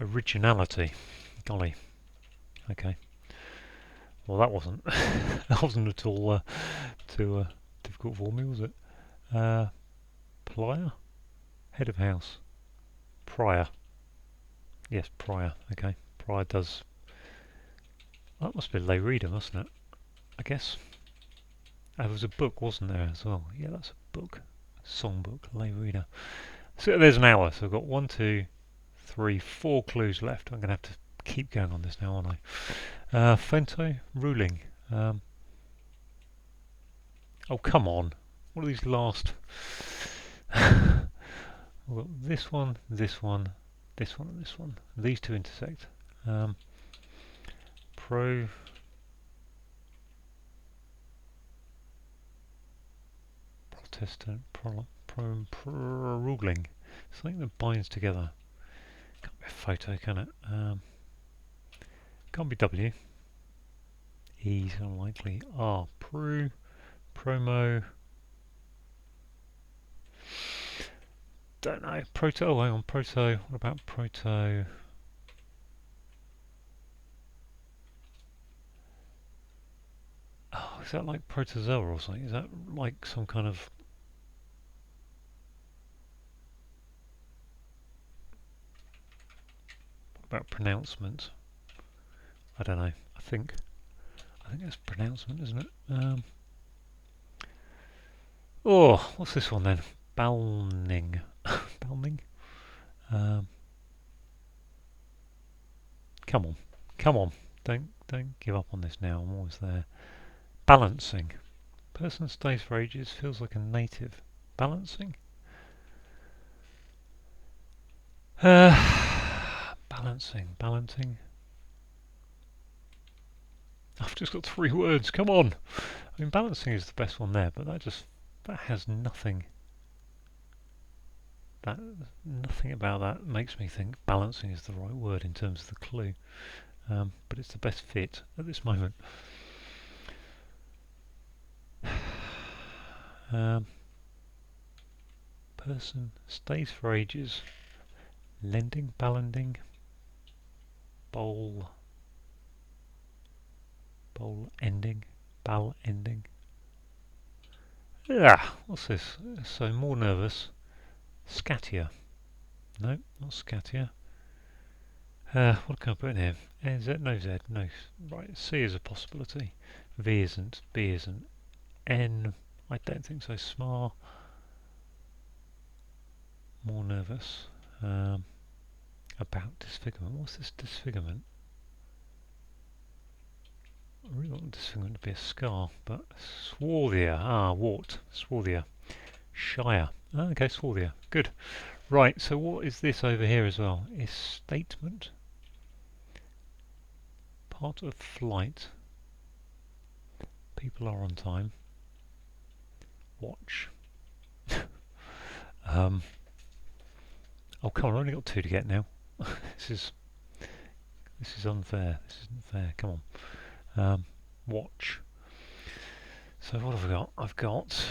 Originality. Golly. Okay. Well, that wasn't at all too difficult for me, was it? Plier. Head of house. Prior. Yes, prior. Okay. Pride does. That must be lay reader, mustn't it? I guess. There was a book, wasn't there, as well? Yeah, that's a book. Songbook, lay reader. So there's an hour, so I've got 1, 2, 3, 4 clues left. I'm going to have to keep going on this now, aren't I? Fento, ruling. Oh, come on. What are these last? We've got this one, this one, this one, and this one. These two intersect. Protestant, ruling. Something that binds together. Can't be a photo, can it? Can't be W. E's unlikely. R. Promo. Don't know. Proto. Oh, hang on. Proto. What about proto? Oh, is that like protozoa or something? Is that like some kind of? What about pronouncement? I don't know. I think that's pronouncement, isn't it? Oh, what's this one then? Balning. Balning? Come on. Don't give up on this now. I'm always there. Balancing. Person stays for ages, feels like a native. Balancing? Balancing. I've just got 3 words, come on! I mean, balancing is the best one there, but that has nothing. Nothing about that makes me think balancing is the right word in terms of the clue. But it's the best fit at this moment. Person stays for ages. Lending, ballanding. Bowl ending. Ball ending. Ah, what's this? So more nervous. Scatia. No, not scatia. What can I put in here? Z, no Z, no. Right, C is a possibility. V isn't, B isn't. N, I don't think so. Smar. More nervous. About disfigurement. What's this disfigurement? I really want disfigurement to be a scar, but swarthier. Ah, wart. Swarthier. Shire. Ah, okay, swarthier. Good. Right, so what is this over here as well? Estatement. Part of flight. People are on time. Watch. Oh, come on, I've only got 2 to get now. This is unfair. This isn't fair. Come on. Watch. So what have I got? I've got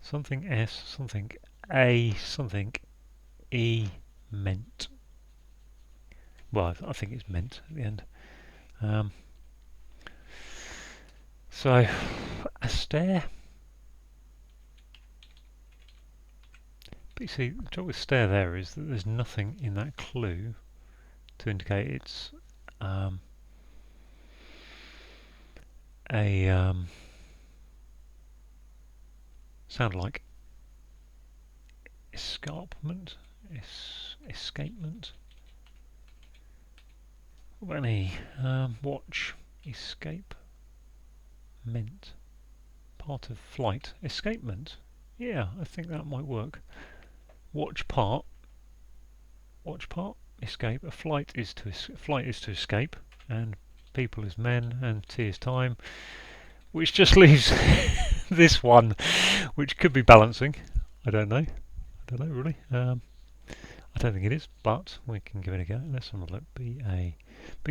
something S, something A, something E, meant. Well, I think it's meant at the end. So, a stare. But you see, the trouble with stare there is that there's nothing in that clue to indicate it's sound like escarpment, escapement. What about any watch, escape, meant, part of flight, escapement. Yeah, I think that might work. Watch part, escape. A flight is to escape, and people is men, and T is time, which just leaves this one, which could be balancing. I don't know really. I don't think it is, but we can give it a go. Let's have a look. B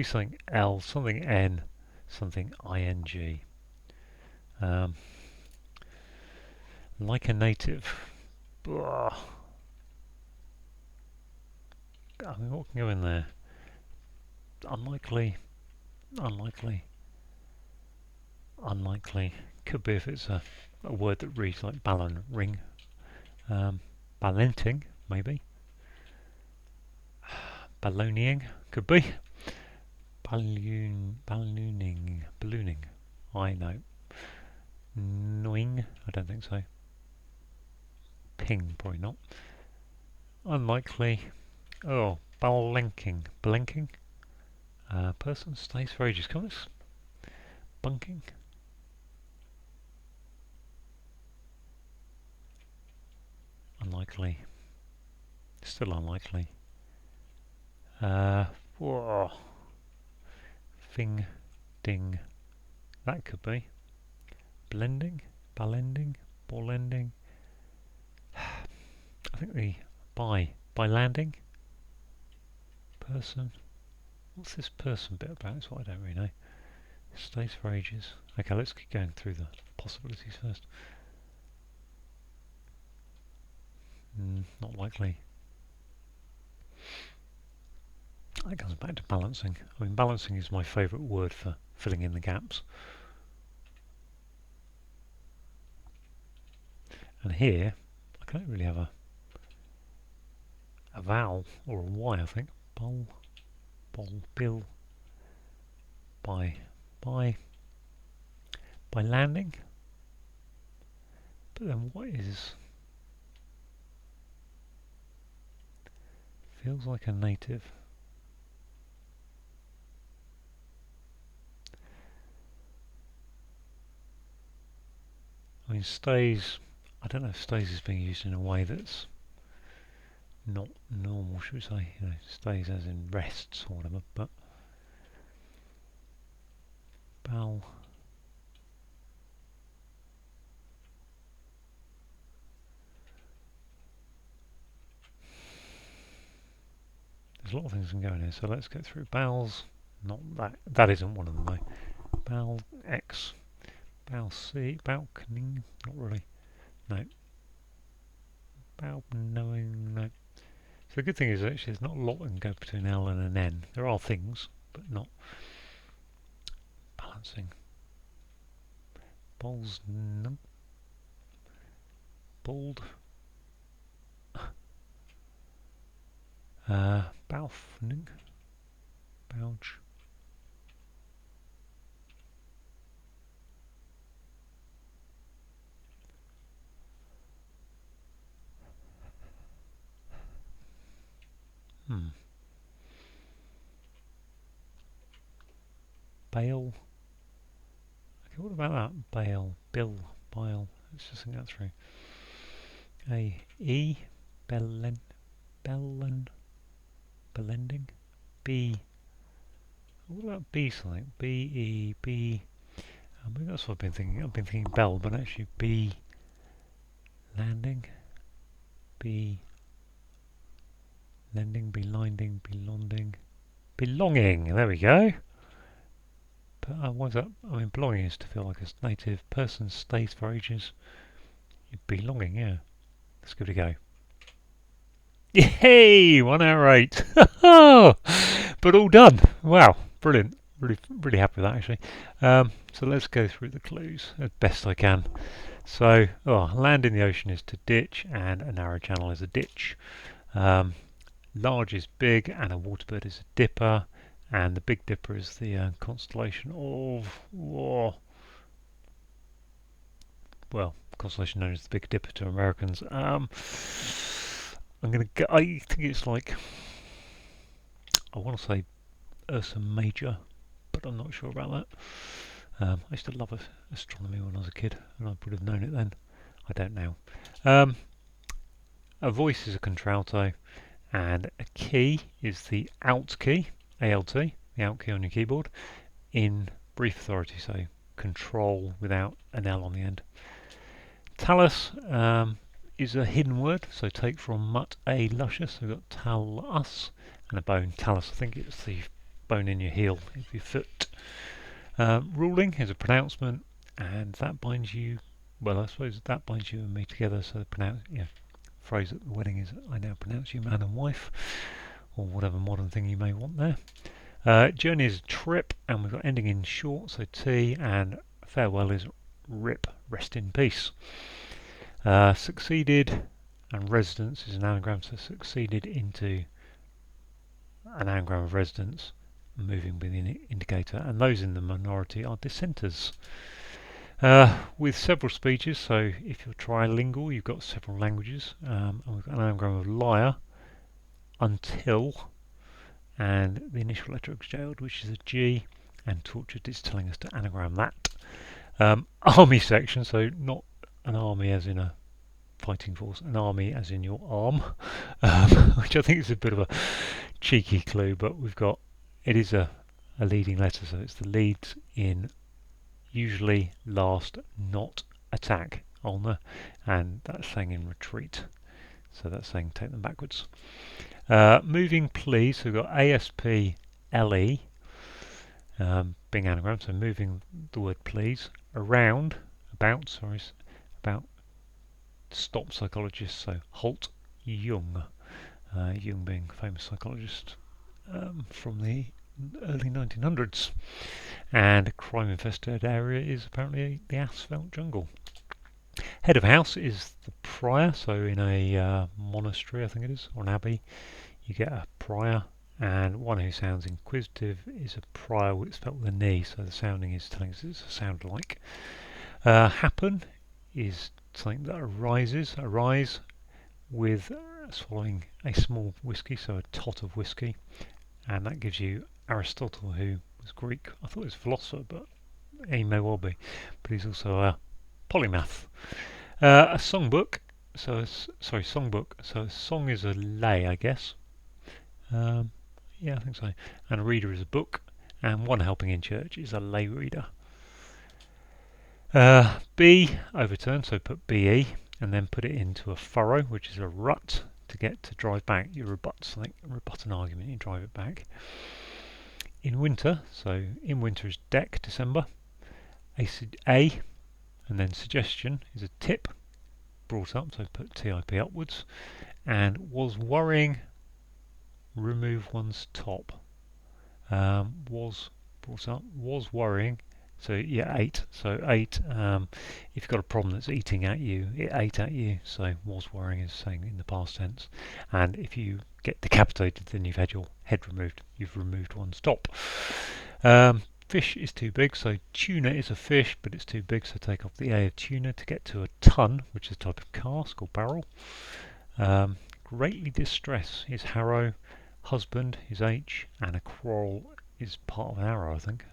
something L, something N, something ING. Like a native. Blah. I mean, what can go in there? Unlikely. Could be if it's a word that reads like ballon, ring. Ballenting, maybe. Balloneying, Could be. Ballooning. I know. Annoying. I don't think so. Ping, probably not. Unlikely. Oh, blanking. Blinking. Person stays for ages. Come on, bunking. Unlikely. Still unlikely. Whoa. Fing. Ding. That could be. Blending. Ballending. Ballending. I think the by landing. Person. What's this person bit about? That's what I don't really know. Stays for ages. Okay, let's keep going through the possibilities first. Not likely. That comes back to balancing. I mean, balancing is my favourite word for filling in the gaps. And here, I can't really have a vowel or a Y, I think. Bowl, bill, by landing. But then what is... Feels like a native. I mean, stays... I don't know if stays is being used in a way that's not normal, should we say? You know, stays as in rests or whatever, but... Bow... There's a lot of things can go in here, so let's go through. Bowels, not that. That isn't one of them though. Bowel X, bowel C, balcony, not really. No. Bow knowing, no. So the good thing is actually there's not a lot that can go between L and an N. There are things, but not balancing. Balls, no. Bald. Balfning. Bouge. Bale. Okay, what about that? Bale, bill, bile. Let's just think that through. E. Bellending. B. What about B something? B. I mean, that's what I've been thinking. I've been thinking bell, but actually B. Landing. B. Lending. Belinding. Belonging. There we go. But what's that? I mean, belonging is to feel like a native person stays for ages. Belonging, yeah. Let's give it a go. Yay! 1 hour 8. But all done. Wow, brilliant. Really happy with that actually. So let's go through the clues as best I can. So, land in the ocean is to ditch, and a narrow channel is a ditch. Large is big, and a waterbird is a dipper, and the Big Dipper is the constellation of, constellation known as the Big Dipper to Americans. I think it's like, I want to say Ursa Major, but I'm not sure about that. I used to love astronomy when I was a kid, and I would have known it then. I don't now. A voice is a contralto, and a key is the Alt key, ALT, the Alt key on your keyboard, in brief authority, so control without an L on the end. Talus is a hidden word, so take from mutt a luscious. So we've got talus and a bone. Talus, I think it's the bone in your heel, of your foot. Ruling is a pronouncement, and that binds you. Well, I suppose that binds you and me together. So the phrase at the wedding is, "I now pronounce you man and wife," or whatever modern thing you may want there. Journey is a trip, and we've got ending in short, so T, and farewell is rip, rest in peace. Succeeded and residence is an anagram, so succeeded into an anagram of residence, moving with the indicator, and those in the minority are dissenters. With several speeches, so if you're trilingual, you've got several languages, and we've got an anagram of liar, until, and the initial letter of jailed, which is a G, and tortured is telling us to anagram that. Army section, so not an army as in a fighting force, an army as in your arm, which I think is a bit of a cheeky clue, but we've got, it is a leading letter, so it's the leads in usually, last, not, attack, ulna, and that's saying in retreat, so that's saying take them backwards. Moving please, so we've got ASPLE, being anagram, so moving the word please, around, about, stop psychologists, so halt, Jung, Jung being a famous psychologist from the early 1900s, and a crime infested area is apparently the asphalt jungle. Head of house is the prior, so in a monastery I think it is, or an abbey, you get a prior, and one who sounds inquisitive is a prior spelled with an E, so the sounding is telling us it's a sound like. Happen is something that arise with swallowing a small whiskey, so a tot of whiskey, and that gives you Aristotle, who was Greek. I thought he was a philosopher, but he may well be, but he's also a polymath. A songbook, songbook, so a song is a lay, I guess. Yeah, I think so. And a reader is a book, and one helping in church is a lay reader. B, overturn, so put BE, and then put it into a furrow, which is a rut, to get to drive back. You rebut something, rebut an argument, you drive it back. In winter, so in winter is deck, December. A, and then suggestion is a tip, brought up, so put TIP upwards. And was worrying, remove one's top. Was brought up, was worrying, so yeah, 8. So 8, if you've got a problem that's eating at you, it ate at you, so was worrying is saying in the past tense. And if you get decapitated, then you've had your head removed, you've removed one's top. Fish is too big, so tuna is a fish, but it's too big, so take off the A of tuna to get to a ton, which is a type of cask or barrel. Greatly distress is harrow, husband is H, and a quarrel is part of an arrow, I think.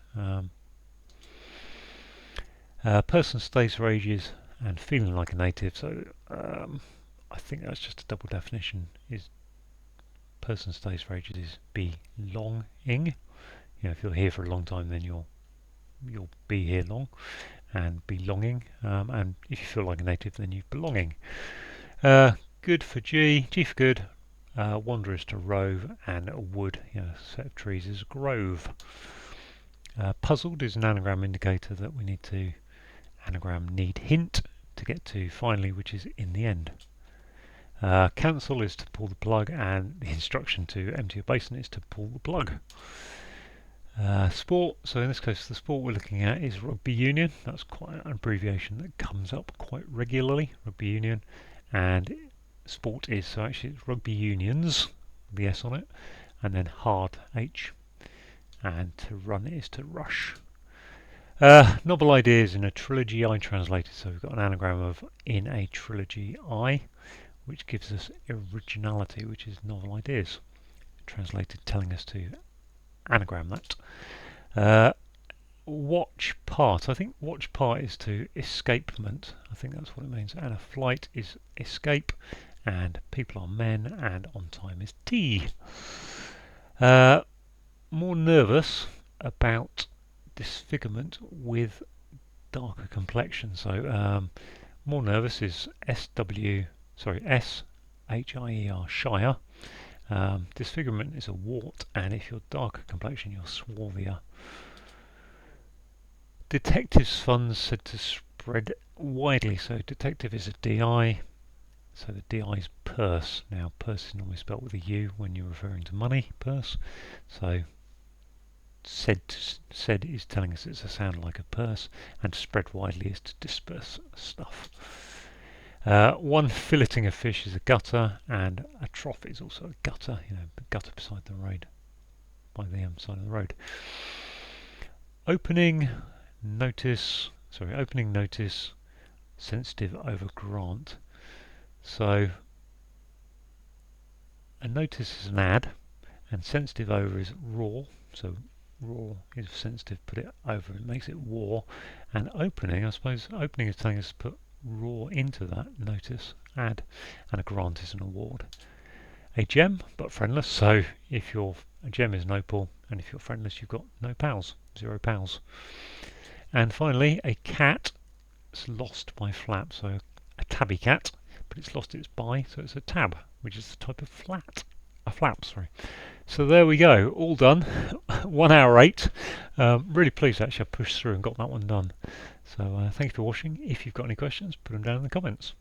Person stays for ages and feeling like a native, so I think that's just a double definition. Is person stays for ages is belonging. You know, if you're here for a long time, then you'll be here long, and belonging. And if you feel like a native, then you're belonging. Good for G for good. Wander is to rove, and a wood, a set of trees, is a grove. Puzzled is an anagram indicator that we need to anagram need hint to get to finally, which is in the end. Cancel is to pull the plug, and the instruction to empty a basin is to pull the plug. Sport, so in this case the sport we're looking at is rugby union. That's quite an abbreviation that comes up quite regularly, rugby union, and sport is, so actually it's rugby unions, the S on it, and then hard, H, and to run is to rush. Novel ideas in a trilogy I translated, so we've got an anagram of in a trilogy I, which gives us originality, which is novel ideas, translated telling us to anagram that. Watch part, I think watch part is to escapement, I think that's what it means, and a flight is escape, and people are men, and on time is T. More nervous about disfigurement with darker complexion, so more nervous is SHIER, shire. Disfigurement is a wart, and if you're darker complexion, you're swarthier. Detectives' funds said to spread widely, so detective is a DI, so the DI is purse. Now, purse is normally spelled with a U when you're referring to money, purse, so said is telling us it's a sound like a purse, and to spread widely is to disperse stuff. One filleting a fish is a gutter, and a trough is also a gutter, gutter beside the road by the side of the road. Opening notice, sensitive over grant. So a notice is an add, and sensitive over is raw. So raw is sensitive, put it over, it makes it war. And opening, I suppose, opening is telling us to put raw into that notice, add, and a grant is an award. A gem, but friendless, so if a gem is an opal, and if you're friendless, you've got no pals, 0 pals. And finally, a cat is lost by flap, so a tabby cat, but it's lost its by, so it's a tab, which is the type of flap, sorry. So there we go, all done, 1 hour 8. Really pleased actually I pushed through and got that one done. So thank you for watching. If you've got any questions, put them down in the comments.